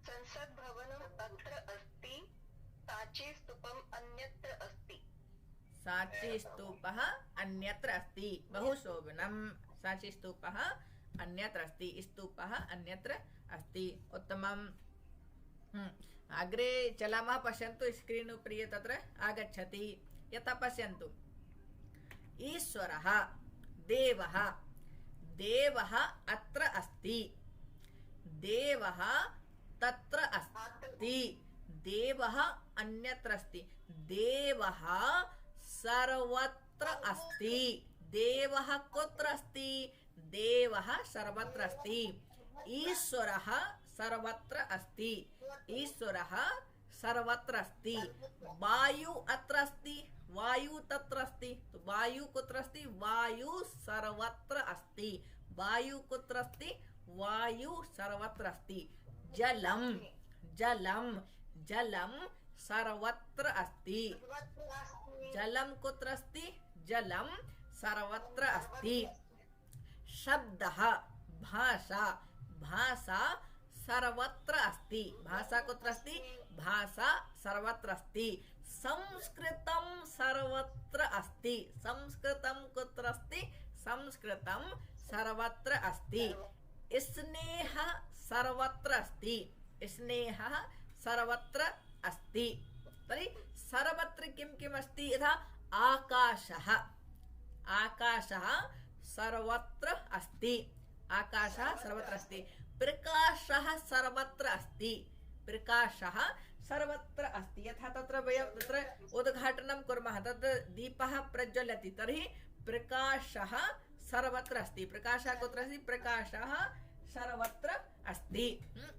संसद भवनम अत्र अस्ति, साची स्तूपम अन्यत्र अस्ति। साची स्तूपः अन्यत्र अस्ति। बहु शोभनम। साची स्तूपः अन्यत्र अस्ति, स्तूपः अन्यत्र अस्ति। उत्तमम्। अग्रे चलामः। पश्यन्तु स्क्रीन् उपरि तत्र आगच्छति। यथा पश्यन्तु, ईश्वरः, देवः, देवः अत्र अस्ति, देवः तत्र अस्ति, देवः अन्यत्र अस्ति, देवः सर्वत्र अस्ति। देवः कुत्र अस्ति? देवः सर्वत्र अस्ति। ईश्वरः सर्वत्र अस्ति, ईश्वरः सर्वत्र अस्ति। वायु अत्र अस्ति, वायु तत्र अस्ति। तो वायु कुत्र अस्ति? वायु सर्वत्र अस्ति। वायु कुत्र अस्ति? वायु सर्वत्र अस्ति। जलम, जलम, जलम सर्वत्र अस्ति। जलम कुत्र अस्ति? जलम सर्वत्र अस्ति। शब्दः, भाषा, भाषा सर्वत्र अस्ति। भाषा कुत्र अस्ति? भाषा सर्वत्र अस्ति। संस्कृतं सर्वत्र अस्ति। संस्कृतं कुत्र अस्ति? संस्कृतं सर्वत्र अस्ति। स्नेहः सर्वत्र अस्ति। स्नेहः सर्वत्र अस्ति। तर्हि सर्वत्र किं किम् अस्ति? यथा आकाशः, आकाशः सर्वत्र अस्ति। आकाशः सर्वत्र अस्ति। प्रकाशः सर्वत्र अस्ति। प्रकाशः सर्वत्र अस्ति। यथा तत्र वयं तत्र उद्घाटनं कुर्मः, तत्र दीपः प्रज्वलति, तर्हि प्रकाशः सर्वत्र अस्ति। प्रकाशः कुत्र अस्ति? प्रकाशः सर्वत्र अस्ति।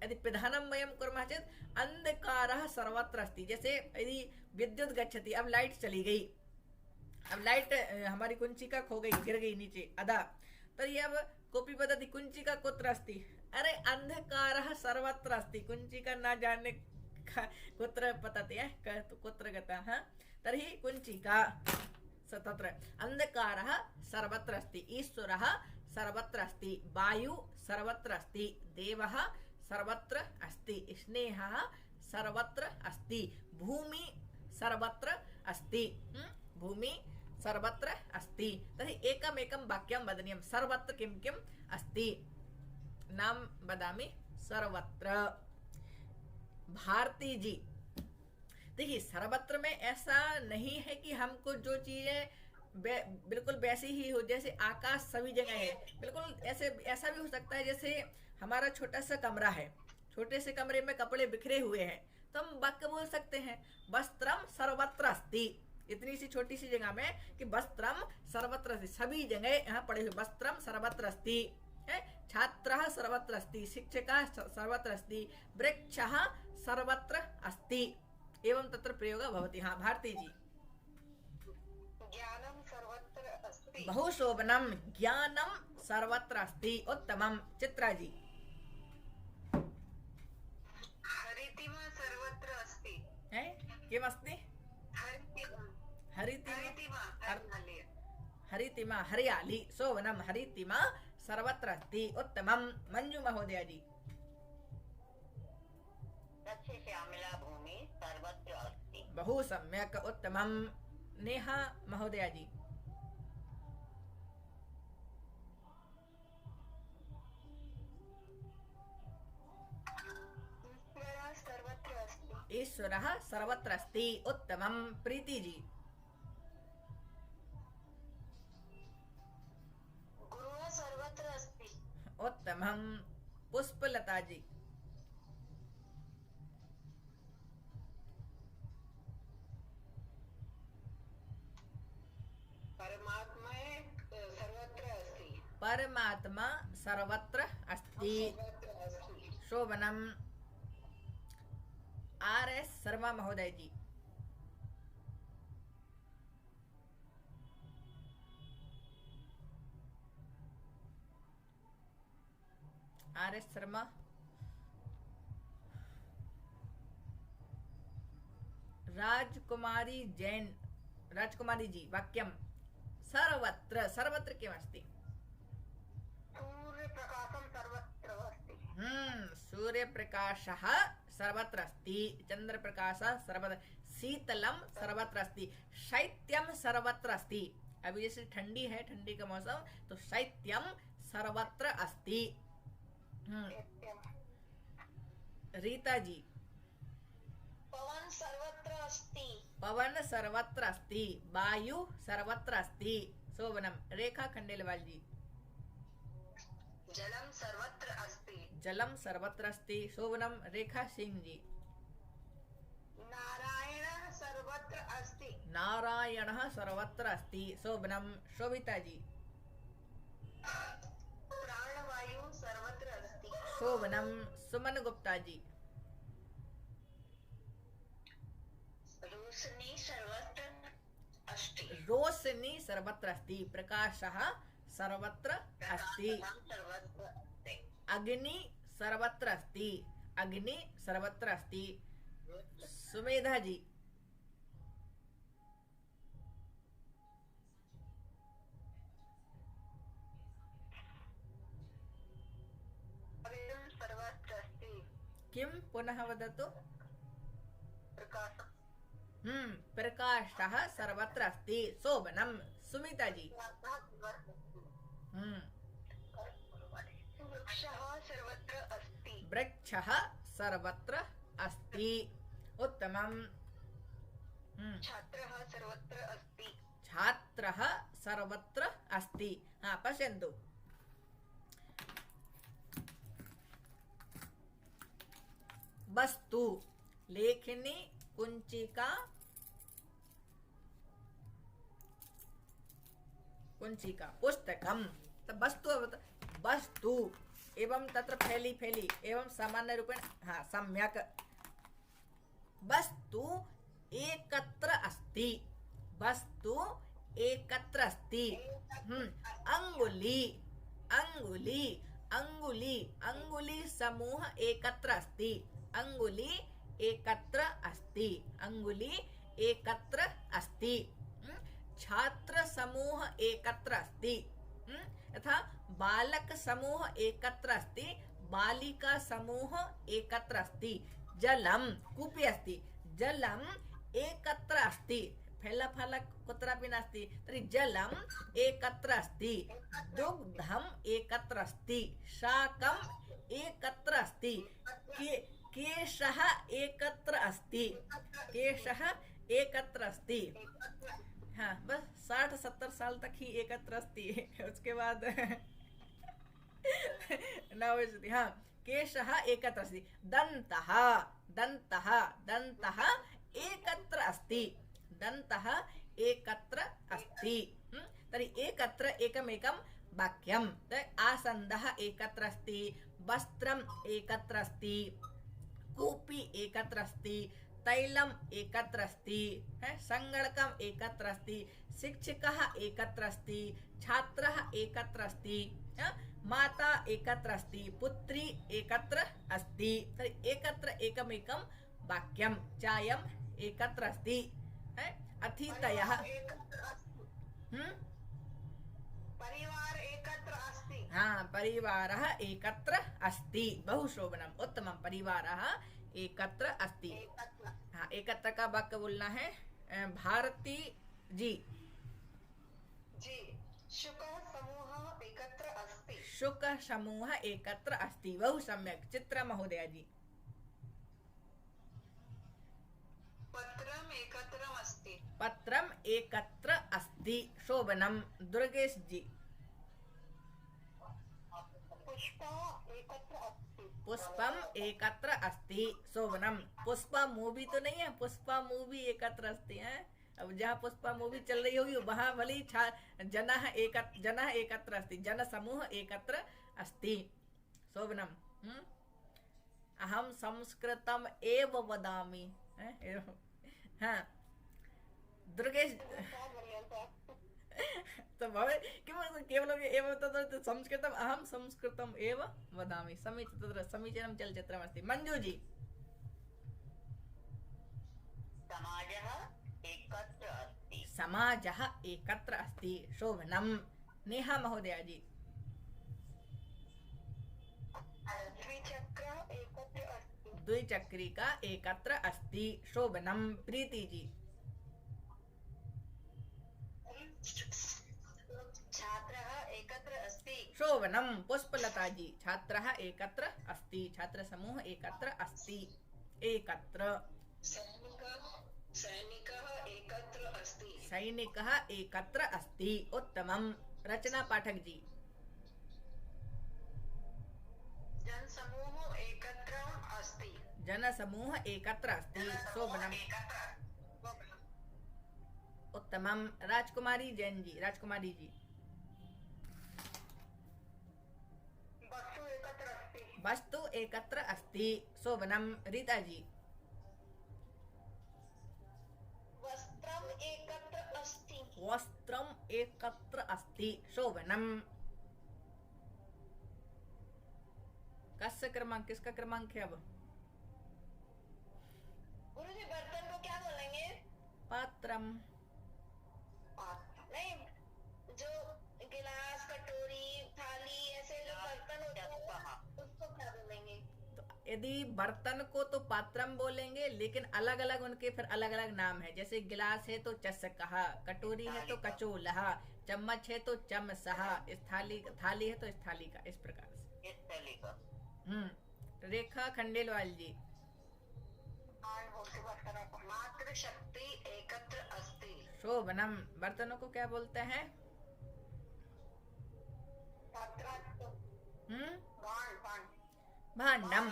यदि पिधानं वयं कुर्मः चेत् अंधकारः सर्वत्र अस्ति। जैसे यदि विद्युत गच्छति, अब लाइट चली गई, अब लाइट हमारी कुंचिका खो गई, गिर गई नीचे अदा, तर्हि अब कोऽपि वदति कुंचिका कुत्र अस्ति? अरे अंधकारः सर्वत्र अस्ति। कुंचिका न जाने कुत्र पतति, कुत्र गता? तर्हि कुंचिका तत्र। अंधकारः सर्वत्र अस्ति। ईश्वरः सर्वत्र अस्ति। वायु सर्वत्र अस्ति। देवः सर्वत्र अस्ति। स्नेहः सर्वत्र अस्ति। भूमि सर्वत्र अस्ति। भूमि सर्वत्र अस्ति। तर्हि एकमेकं वाक्यं वदनीयं। सर्वत्र किं किम् अस्ति? नाम वदामि। सर्वत्र। भारती जी, देखिए सर्वत्र में ऐसा नहीं है कि हमको जो चीजें बिल्कुल वैसी ही हो, जैसे आकाश सभी जगह है, बिल्कुल ऐसा भी हो सकता है जैसे हमारा छोटा सा कमरा है, छोटे से कमरे में कपड़े बिखरे हुए हैं, तो हम वाक्य बोल सकते हैं वस्त्रम सर्वत्र अस्ति। इतनी सी छोटी सी जगह में कि वस्त्रम सर्वत्र अस्ति, सभी जगह यहाँ पड़े हुए, वस्त्रम सर्वत्र अस्ति है। छात्रः सर्वत्र अस्ति, शिक्षकः सर्वत्र अस्ति, वृक्षः सर्वत्र अस्ति। एवं तत्र प्रयोगः भवति। हाँ भारती जी। ज्ञानं सर्वत्र अस्ति। बहु शोभनं, ज्ञानं सर्वत्र अस्ति। उत्तमं। चित्रा जी। हरितिमा सर्वत्र अस्ति। किमस्ति? हरितिमा हरितिमा हरियाली, शोभनं, हरितिमा सर्वत्र अस्ति। उत्तमं। मंजू महोदया जी। श्यामला भूमि सर्वत्र अस्ति। बहु सम्यक्, उत्तमं। नेहा महोदया जी। सर्वत्र अस्ति। ईश्वरः सर्वत्र अस्ति। उत्तमं। प्रीति जी। गुरुः सर्वत्र अस्ति। उत्तमं। पुष्पलता जी। परमात्मा सर्वत्र अस्ति। शोभनं। RS शर्मा महोदय जी। RS शर्मा। राजकुमारी जैन। राजकुमारी जी, वाक्यं सर्वत्र। सर्वत्र किमस्ति? सूर्यप्रकाशं सर्वत्र अस्ति। सूर्यप्रकाशः सर्वत्र अस्ति। चंद्रप्रकाशः सर्वत्र। शीतलं सर्वत्र अस्ति। शैत्यं सर्वत्र अस्ति। अभी जैसे ठंडी है, ठंडी का मौसम, तो शैत्यं सर्वत्र अस्ति। रीता जी। पवन सर्वत्र अस्ति। पवन सर्वत्र अस्ति। वायु सर्वत्र अस्ति। शोभनं। रेखा खंडेलवाल जी। जलं सर्वत्र अस्ति। जलं सर्वत्र अस्ति। शोभनं। रेखा सिंह जी। नारायणः सर्वत्र अस्ति। नारायणः सर्वत्र अस्ति। शोभनं। शोभिता जी। प्राणवायु सर्वत्र अस्ति। शोभनं। सुमन गुप्ता जी। रोशनी सर्वत्र अस्ति। रोशनी सर्वत्र अस्ति। प्रकाशः सर्वत्र अस्ति। अग्नि सर्वत्र अस्ति। अग्नि सर्वत्र अस्ति। सुमेधा जी। सर्वत्र अस्ति। किं पुनः वदतु? प्रकाशः। प्रकाशः सर्वत्र अस्ति। शोभनं। सुमिता जी। वृक्षः सर्वत्र अस्ति। वृक्षः सर्वत्र अस्ति। उत्तमं। छात्रः सर्वत्र अस्ति। छात्रः सर्वत्र अस्ति। हाँ पश्यन्तु। वस्तु, लेखनी, कुंचिका, कुंचिका, पुस्तकम। तब वस्तु एवं तत्र फैली एवं सामान्य रूपेण। हाँ सम्यक। वस्तु एकत्र अस्ति। वस्तु एकत्र अस्ति। अंगुली, अंगुली, अंगुली, अंगुली समूह एकत्र अस्ति। अंगुली एकत्र अस्ति। अंगुली एकत्र अस्ति। छात्र समूह एकत्र अस्ति। यथा बालक समूह एकत्र अस्ति। बालिका समूह एकत्र अस्ति। जलम, कूपी अस्ति। जलम एकत्र अस्ति। फल कुत्रापि नास्ति, तर्हि जलम एकत्र अस्ति। दुग्धम एकत्र अस्ति। शाकम एकत्र अस्ति। केशः एकत्र अस्ति। केशः एकत्र अस्ति। हाँ बस 60-70 साल तक ही एकत्र अस्ति। उसके बाद नवति। हाँ केशः एकत्र अस्ति। दन्तः, दन्तः, दन्तः एकत्र अस्ति। दन्तः एकत्र अस्ति। तर्हि एकत्र एकमेकं वाक्यम। आसन्दः एकत्र अस्ति, वस्त्रम् एकत्र अस्ति, कूपी एकत्र अस्ति, तैलम् एकत्र अस्ति, संगणकम् एकत्र अस्ति, शिक्षकः एकत्र अस्ति, छात्रः एकत्र अस्ति, माता एकत्र अस्ति, पुत्री एकत्र अस्ति। तर्हि एकत्र एकमेकं वाक्यं। चायम् एकत्र अस्ति, अतिथयः परिवार एकत्र अस्ति। हाँ, परिवारः एकत्र अस्ति। बहु शोभनम्, उत्तमं। परिवारः एकत्र अस्ति। हाँ, एकत्र का वाक्य बोलना है भारती जी। शुकः समूहः एकत्र अस्ति। शुकः समूहः एकत्र अस्ति। बहु सम्यक्। चित्रा महोदया जी। पत्रम् एकत्रम् अस्ति। पत्रम् एकत्र अस्ति। शोभनम्। दुर्गेश जी। पुष्पः एकत्र अस्ति। पुष्पम एकत्र अस्ति। शोभनम। पुष्पा मूवी तो नहीं है, पुष्पा मूवी एकत्र अस्ति है। अब जहाँ पुष्पा मूवी चल रही होगी वहाँ भले जनः एकत्र अस्ति, जन समूह एकत्र अस्ति। शोभनम। अहम संस्कृतम एव वदामि। हाँ, दुर्गेश तो भवे किं केवलं एव तत्र संस्कृतम् अहं संस्कृतम् एव वदामि। तत्र समीचीनं चलचित्रमस्ति। मञ्जु जी। समाजः एकत्र अस्ति। समाजः एकत्र अस्ति। शोभनम्। नेहा महोदया जी। द्विचक्र एकत्र अस्ति। द्विचक्रिका एकत्र अस्ति। शोभनम्। प्रीति जी। छात्रः एकत्र अस्ति। शोभनम्। पुष्पलता जी। छात्रः एकत्र अस्ति। छात्र समूह एकत्र अस्ति। एकत्र। सैनिकः एकत्र अस्ति। सैनिकः एकत्र अस्ति। उत्तमम्। रचना पाठक जी। जनसमूह एकत्र अस्ति। जनसमूह एकत्र अस्ति। शोभनम्। उत्तमम्। राजकुमारी जैन जी। राजकुमारी जी। वस्तु एकत्र अस्ति। वस्तु एकत्र अस्ति। शोभनम्। रीता जी। वस्त्रम् एकत्र अस्ति। वस्त्रम् एकत्र अस्ति। शोभनम्। कस्य क्रमांक, किसका क्रमांक है अब? गुरुजी बर्तन को क्या बोलेंगे? पात्रम। नहीं, जो गिलास, कटोरी, थाली ऐसे जो बर्तन होते हैं उसको क्या बोलेंगे? तो यदि बर्तन को तो पात्रम बोलेंगे, लेकिन अलग अलग उनके फिर अलग अलग नाम है। जैसे गिलास है तो चषकः, कटोरी है तो कचोलः, चम्मच है तो चमसः, थाली है तो स्थालिका। इस प्रकार से। रेखा खंडेलवाल जी। मात्र शक्ति एकत्र अस्ति। शोभनम। बर्तनों को क्या बोलते हैं? भांडम।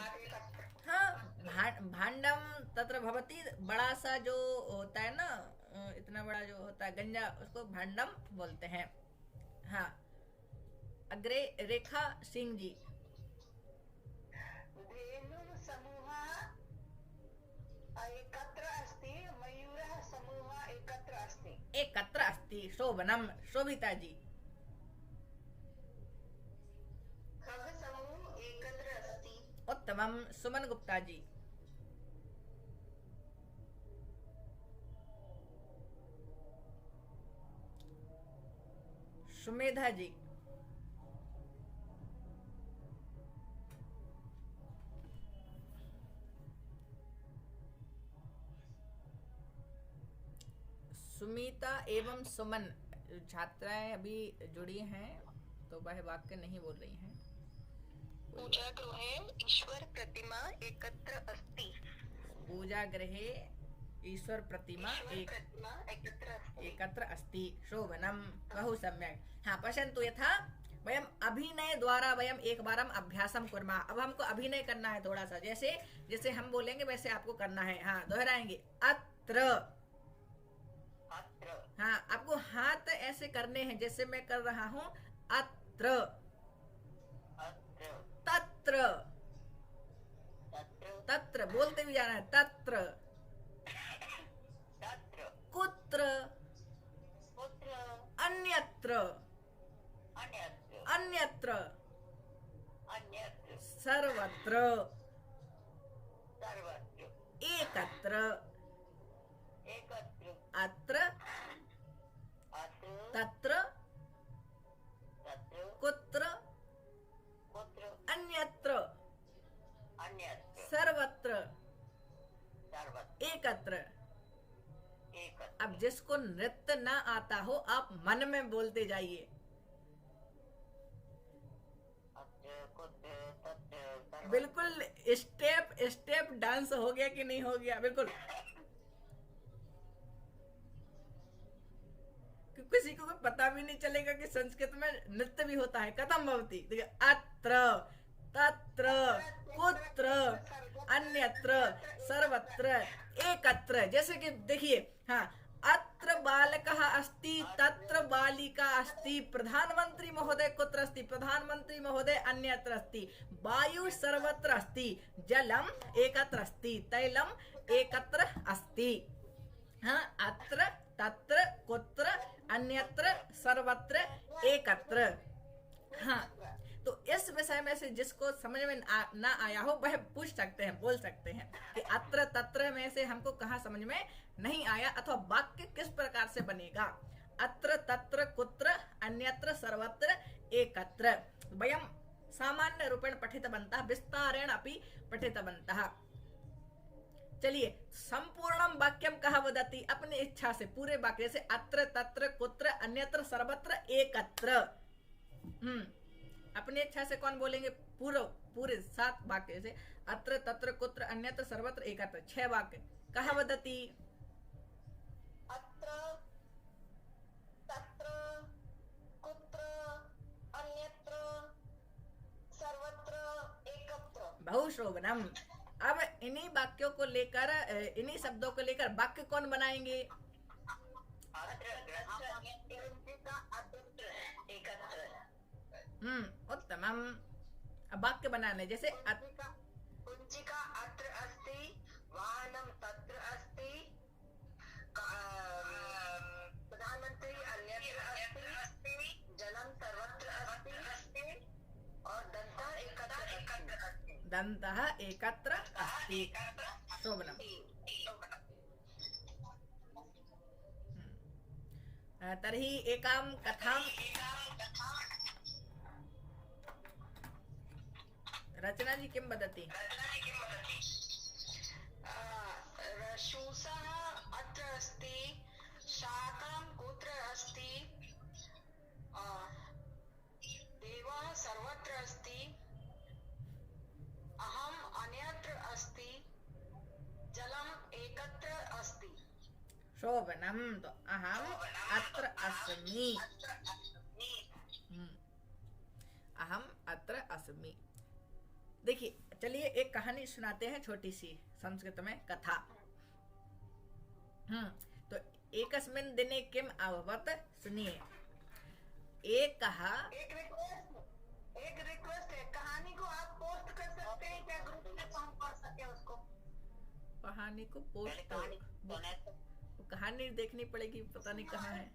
हाँ, भांडम तत्र भवति। बड़ा सा जो होता है ना, इतना बड़ा जो होता है गंजा, उसको भांडम बोलते हैं। हाँ, अग्रे रेखा सिंह जी। धेनु समूहः एकत्र अस्ति। मयूरः समूहः एकत्र अस्ति। एकत्र अस्ति। शोभनम। शोभिता जी। खग समूह एकत्र अस्ति। उत्तमम। सुमन गुप्ता जी। सुमेधा जी। सुमिता एवं सुमन छात्राएं अभी जुड़ी हैं, तो वह वाक्य नहीं बोल रही हैं। पूजा गृहे ईश्वर प्रतिमा एकत्र अस्ति। पूजा गृहे ईश्वर प्रतिमा एकत्र अस्ति। शोभनम। बहु सम्यक्। हाँ, पश्यन्तु यथा वयम अभिनय द्वारा वयम एक बारम अभ्यासम कुर्मः। अब हमको अभिनय करना है थोड़ा सा, जैसे जैसे हम बोलेंगे वैसे आपको करना है। हाँ, दोहराएंगे। अत्र। हाँ, आपको हाथ ऐसे करने हैं जैसे मैं कर रहा हूँ। अत्र। अत्र, अत्र, तत्र, तत्र, तत्र बोलते भी जाना है, तत्र, तत्र, कुत्र, कुत्र, अन्यत्र, अन्यत्र, अन्यत्र, अन्यत्र, सर्वत्र, सर्वत्र, एकत्र, एकत्र, अत्र, अत्र, तत्र, तत्र, कुत्र, कुत्र, अन्यत्र, अन्यत्र, सर्वत्र, सर्वत्र, एकत्र। एकत्र, अब जिसको नृत्य ना आता हो आप मन में बोलते जाइए। अत्र, कुत्र, तत्र, सर्वत्र। बिल्कुल स्टेप स्टेप डांस हो गया कि नहीं हो गया? बिल्कुल। किसी को पता भी नहीं चलेगा कि संस्कृत में नृत्य भी होता है। कथम भवति? देखिए, अत्र, तत्र, कुत्र, अन्यत्र, सर्वत्र, एकत्र। जैसे कि देखिए, हाँ, अत्र बालकः अस्ति, तत्र बालिका अस्ति, प्रधानमंत्री महोदय कुत्र अस्ति? प्रधानमंत्री महोदय अन्यत्र अस्ति, वायु सर्वत्र अस्ति, जलम एकत्र अस्ति, तैलम एकत्र अस्ति। हाँ, अत्र, तत्र, कुत्र, अन्यत्र, सर्वत्र, एकत्र। हाँ, तो इस विषय में से जिसको समझ में ना आया हो वह पूछ सकते हैं, बोल सकते हैं कि अत्र तत्र में से हमको कहाँ समझ में नहीं आया, अथवा वाक्य किस प्रकार से बनेगा। अत्र तत्र कुत्र अन्यत्र सर्वत्र एकत्र वयं सामान्य रूपेण पठितवन्तः, विस्तारेण अपि पठितवन्तः। चलिए, संपूर्णम वाक्यम कहा वदति? अपनी इच्छा से पूरे वाक्य से अत्र तत्र कुत्र अन्यत्र सर्वत्र एकत्र। अपनी इच्छा से कौन बोलेंगे? पूरे 7 वाक्य से अत्र तत्र कुत्र अन्यत्र सर्वत्र एकत्र, 6 वाक्य। कहा वदति? अत्र, तत्र, कुत्र, अन्यत्र, सर्वत्र, एकत्र। बहु शोभनम। अब इन्हीं वाक्यों को लेकर, इन्हीं शब्दों को लेकर वाक्य कौन बनाएंगे? उत्तमम। अब वाक्य बनाने, जैसे कुंचिका अत्र अस्ति, वाहनम तत्र अस्ति, प्रधानमंत्री अन्यत्र अस्ति, जलम सर्वत्र अस्ति, और दंतः एकत्र अस्ति। दन्तः एकत्र अस्ति। शोभनम। तर्हि एकां कथां रचना जी किं वदति? शूसः अत्र अस्ति, शाकं कुत्र अस्ति, देवः सर्वत्र अस्ति, अहम् अन्यत्र अस्ति, जलम् एकत्र अस्ति। शोभनम। तो अहम अत्र अस्मि। अहम अत्र अस्मि। देखिए, चलिए एक कहानी सुनाते हैं, छोटी सी संस्कृत में कथा। तो एकस्मिन् दिने किम अभवत्? सुनिए। एक रिक्वेस्ट है, कहानी को आप पोस्ट कर सकते हैं क्या ग्रुप में, तो हम पढ़ सके उसको? कहानी को पोस्ट? कहानी देखनी पड़ेगी, पता नहीं कहाँ है।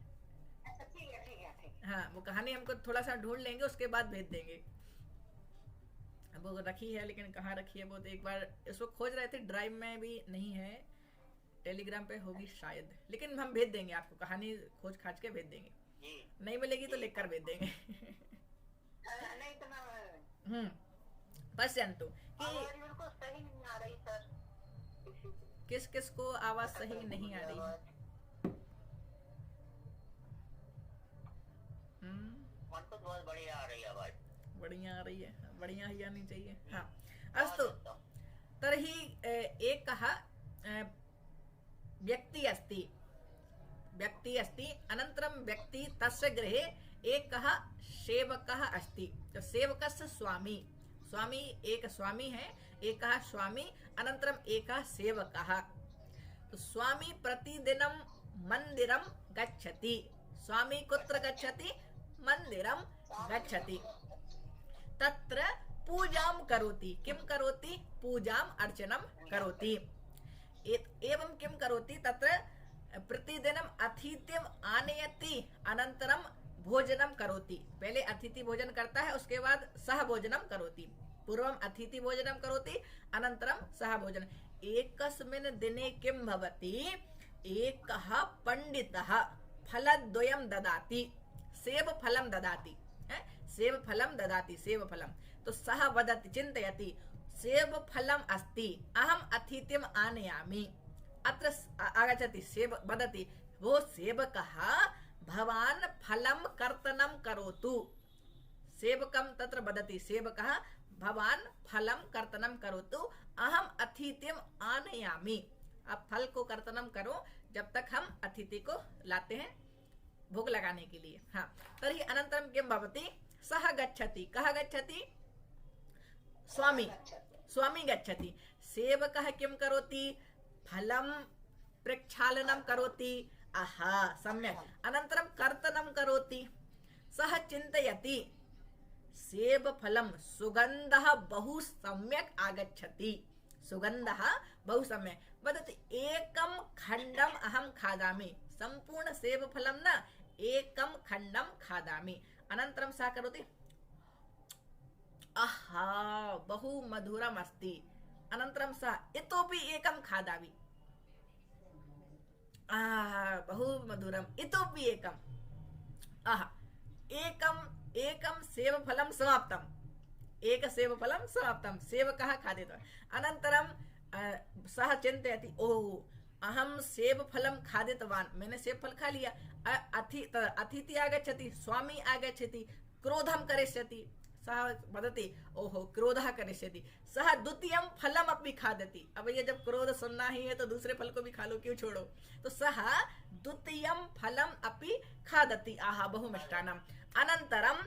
अच्छा, ठीक है। हाँ, वो कहानी हमको थोड़ा सा ढूंढ लेंगे, उसके बाद भेज देंगे। वो रखी है, लेकिन कहाँ रखी है वो तो एक बार इसको खोज रहे थे, ड्राइव में भी नहीं है, टेलीग्राम पे होगी शायद, लेकिन हम भेज देंगे आपको, कहानी खोज खाज के भेज देंगे। नहीं मिलेगी तो लिख कर भेज देंगे। नहीं तो मैं पश्यन्तु कि सही नहीं आ रही सर। किस किस को आवाज सही नहीं आ रही है? बहुत बढ़िया आ रही है आवाज। बढ़िया आ रही है, बढ़िया ही आनी चाहिए। हाँ, अस्तु। तर्हि एकः व्यक्ति अस्ति, अनन्तरं व्यक्ति तस्य गृहे एकः सेवकः अस्ति। तो सेवकस्य स्वामी एक स्वामी है, एकः स्वामी, अनन्तरम् एकः सेवकः। तो स्वामी प्रतिदिनं मन्दिरं गच्छति। स्वामी कुत्र गच्छति? मन्दिरं गच्छति तत्र पूजां करोति किं करोति पूजां अर्चनं करोति एवं किं करोति तत्र प्रतिदिनम् अतिथिम् आनयति अनन्तरं भोजनं करोति पहले अतिथि भोजन करता है उसके बाद सह भोजनं करोति पूर्वम् अतिथि भोजनं करोति अनन्तरं सह भोजन एकस्मिन् दिने किं भवति एकः पण्डितः फलद्वयं ददाति सेबफलं ददाति सेबफलं ददाति सेबफलं तो सः वदति चिन्तयति सेबफलम् अस्ति अहम् अतिथिम् आनयामि अत्र आगच्छति सेब वदति वो सेवकः भवान् फलं कर्तनं करोतु सेवकं तत्र वदति सेवकः भवान् फलं कर्तनं करोतु अहम् अतिथिम् आनयामि अब फल को कर्तनं करो जब तक हम अतिथि को लाते हैं भोग लगाने के लिए हाँ तर्हि अनन्तरं किं भवति सः गच्छति कः गच्छति स्वामी गच्छति सेवकः किं करोति फलं प्रक्षालनं करोति आहा सम्यक् अनन्तरं कर्तनं करोति सः चिन्तयति सेबफलं सुगन्धः बहु सम्यक् आगच्छति सुगन्धः बहु सम्यक् वदति एकं खण्डम् अहं खादामि सम्पूर्ण सेबफलं न एकं खण्डं खादामि अनन्तरं सः करोति आहा बहु मधुरम् अस्ति अनन्तरं सः इतोपि एकं खादामि बहु मधुरम् इतोपि एकम् एकं सेवफलं समाप्तम् एक सेवफलं समाप्तं सेवकः खादितवान् अनन्तरं सः चिन्तयति ओह अहं सेबफलं खादितवान् मैंने सेबफल खा लिया अतिथि आगच्छति स्वामी आगच्छति क्रोधं करिष्यति सः वदति ओहो क्रोधः करिष्यति सः द्वितीयं फलम् अपि खादति अब ये जब क्रोध सुनना ही है तो दूसरे फल को भी खा लो क्यों छोड़ो तो सः द्वितीयं फलम् अपि खादति आहा बहु मिष्टान्नम् अनन्तरं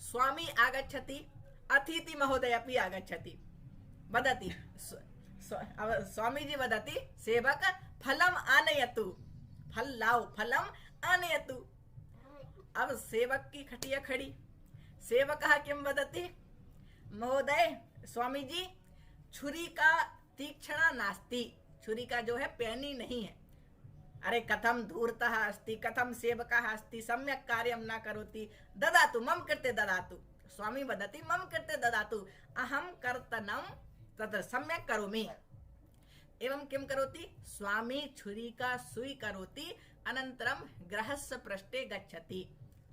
स्वामी आगच्छति अतिथि महोदय अपि आगच्छति वदति स्वामी जी वदति सेवक फलम् आनयतु फल लाओ फलम् आनयतु अब सेवक की खटिया खड़ी सेवकः किं वदति महोदय स्वामी जी छुरी का तीक्ष्णा नास्ति छुरी का जो है पैनी नहीं है अरे कथं धूर्तः अस्ति कथं सेवकः अस्ति सम्यक् कार्यं न करोति ददातु मम कृते ददातु स्वामी वदति मम कृते ददातु अहं कर्तनं तत्र सम्यक् करोमि एवं किं करोति स्वामी छुरिका स्वीकरोति अनन्तरं गृहस्य पृष्ठे गच्छति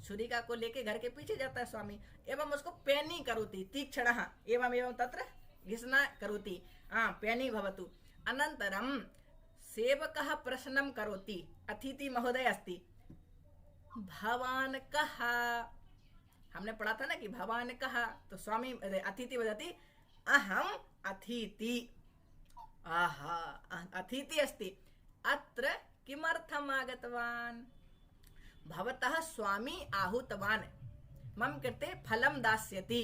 छुरिका को लेके घर के पीछे जाता है स्वामी एवं उसको पैनी करोति तीक्ष्णः एवं एवं तत्र घिसना करोति पैनी भवतु अनन्तरं सेवकः प्रश्नं करोति अतिथि महोदय अस्ति भवान् कः हमने पढ़ा था ना कि भवान् कः तो स्वामी अतिथि वदति अहम् अतिथि आहा अतिथि अस्ति अत्र किमर्थम् आगतवान् भवतः स्वामी आहूतवान् मम कृते फलं दास्यति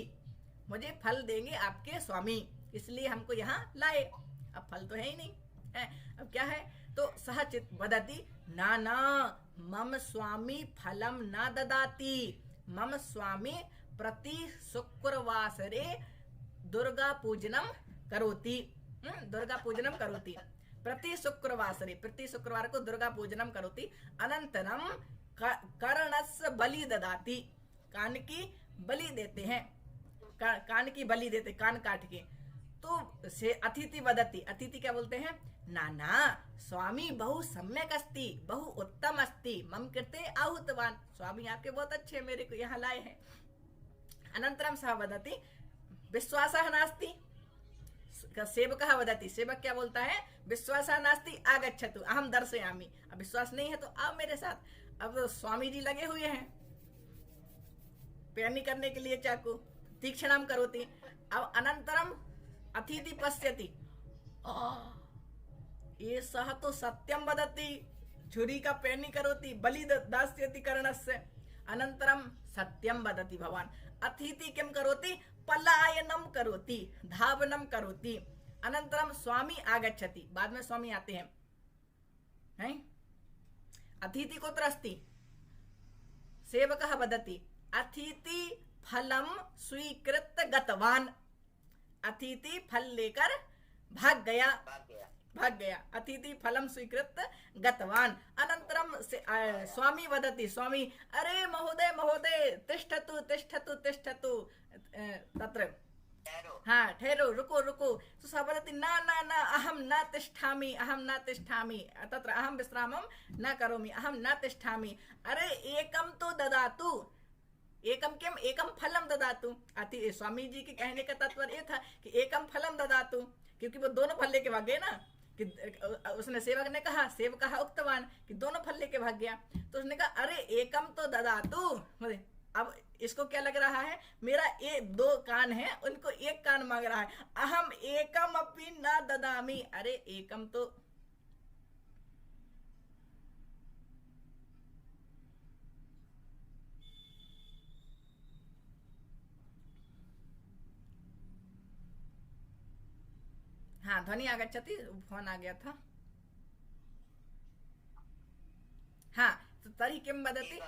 मुझे फल देंगे आपके स्वामी इसलिए हमको यहाँ लाए अब फल तो है ही नहीं है अब क्या है तो सह चित वदति ना मम स्वामी फलं न ददाति मम स्वामी प्रति शुक्रवासरे दुर्गा पूजनं करोति प्रति शुक्रवार को दुर्गा पूजनं करोति अनन्तरं कर्णस्य बलि ददाति कान की बलि देते हैं कान की बलि देते कान काट के तो से अतिथि वदति अतिथि क्या बोलते हैं ना स्वामी बहु सम्यक अस्ति बहु उत्तम अस्ति मम कृते आहूतवान् स्वामी आपके बहुत अच्छे मेरे को यहाँ लाए हैं अनन्तरं सः वदति विश्वासः नास्ति सेवकः वदति सेवक क्या बोलता है विश्वासः नास्ति आगच्छतु अहं दर्शयामि अब विश्वास नहीं है तो आओ मेरे साथ अब स्वामी जी लगे हुए हैं पैनी करने के लिए चाकू तीक्ष्णं करोति अब अनन्तरं अतिथि पश्यति ये सः तो सत्यं वदति छुरी का पैनी करोति बलि दास्यति कर्णस्य अनन्तरं सत्यं वदति भवान् अतिथि किं करोति पलायनं करोति धावनं करोति अनन्तरं स्वामी आगच्छति बाद में स्वामी आते हैं अतिथि कुत्र अस्ति सेवकः वदति अतिथि फलम स्वीकृत गतवान। अतिथि फल लेकर भाग गया। अतिथि फलम स्वीकृत गतवान। अनन्तरम स्वामी वदति, स्वामी अरे महोदय महोदय तिष्ठतु तिष्ठतु तिष्ठतु तत्र, हाँ ठहरो रुको रुको। तो सः वदति न न न अहं न तिष्ठामि, अहं न तिष्ठामि, तत्र अहं विश्रामं न करोमि, अहं न तिष्ठामि। अरे एकम तो ददातु, एकम किम, एकम फलम ददातु। अति स्वामी जी के कहने का तात्पर्य था कि एकम फलम ददातु, क्योंकि वो दोनों फल लेके भाग गए ना, कि उसने सेवक ने कहा, सेवकः उक्तवान कि दोनों फल लेके भाग गया। तो उसने कहा अरे एकम तो ददातु। अब इसको क्या लग रहा है, मेरा दो कान है, उनको एक कान मांग रहा है। अहम एकम अपि न ददामि। अरे एकम तो, हाँ ध्वनि आगच्छति, फोन आ गया था। हाँ तो तरी किम वदति,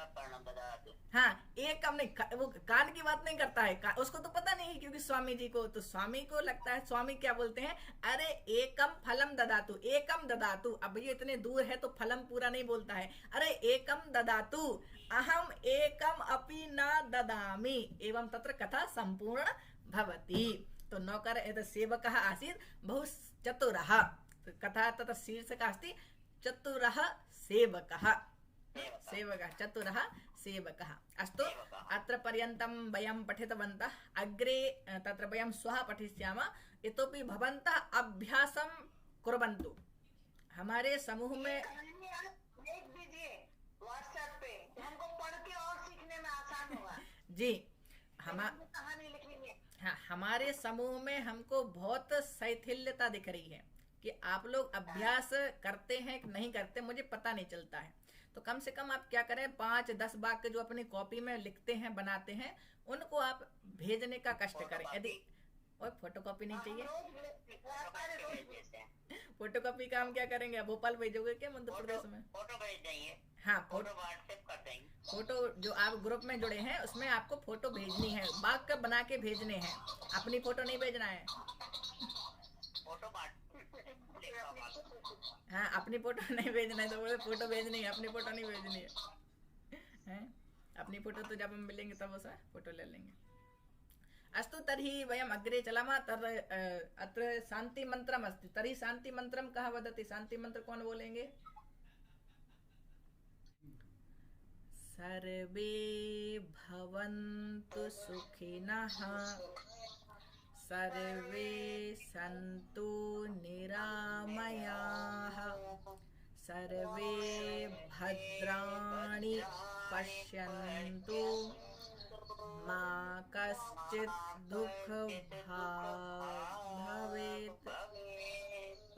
हाँ एकम नहीं, वो कान की बात नहीं करता है, उसको तो पता नहीं, क्योंकि स्वामी जी को, तो स्वामी को लगता है, स्वामी क्या बोलते हैं, अरे एकम फलम ददातु, एकम ददातु। अब ये इतने दूर है तो फलम पूरा नहीं बोलता है, अरे एकम ददातु, अहम एकम अपि न ददामि, एवं तत्र कथा संपूर्ण भवति। तो नौकर एत सेवकः आसीत् बहु चतुरः, कथा तत्र शीर्षकः अस्ति चतुरः सेवकः, सेवकः चतुरः सेवकः। अस्तु, अत्र पर्यन्तं वयं पठितवन्तः। अग्रे तत्र वयं श्वः पठिष्यामः। इतोपि भवन्तः अभ्यासं कुर्वन्तु। हमारे समूह में देख दीजिए व्हाट्सएप पे, हमको पढ़ के और सीखने में आसान होगा। जी, कहानी लिखेंगे। हाँ, हमारे समूह में हमको बहुत शैथिल्यता दिख रही है कि आप लोग अभ्यास करते हैं कि नहीं करते, मुझे पता नहीं चलता है। तो कम से कम आप क्या करें, 5-10 वाक्य जो अपनी कॉपी में लिखते हैं, बनाते हैं, उनको आप भेजने का कष्ट करें। यदि और फोटोकॉपी नहीं चाहिए, फोटोकॉपी का हम क्या करेंगे, भोपाल भेजोगे क्या मध्य प्रदेश में? फोटो भेज देंगे। हाँ फोटो व्हाट्सएप कर देंगे। फोटो जो आप ग्रुप में जुड़े हैं उसमें आपको फोटो भेजनी है, वाक्य बना के भेजने हैं, अपनी फोटो नहीं भेजना है। फोटो हाँ अपनी फोटो नहीं भेजना है, तो बोले फोटो भेजनी है, अपनी फोटो नहीं भेजनी है। अपनी फोटो तो जब हम मिलेंगे तब उसे फोटो ले लेंगे। अस्तु तर्हि वयम् अग्रे चलामः। अत्र शांति मंत्रम् अस्ति, तर्हि शांति मंत्रं कः वदति? शांति मंत्र कौन बोलेंगे? सर्वे भवन्तु सुखिनः, सर्वे सन्तु निरामयाः, सर्वे भद्राणि पश्यन्तु, मा कश्चित् दुःखभाग् भवेत्।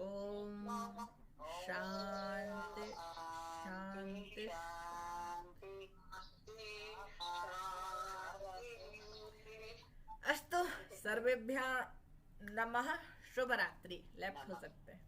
ॐ शान्ति शान्ति। अस्तु, सर्वेभ्यः नमः। शुभ रात्रि। लेफ्ट हो सकते हैं।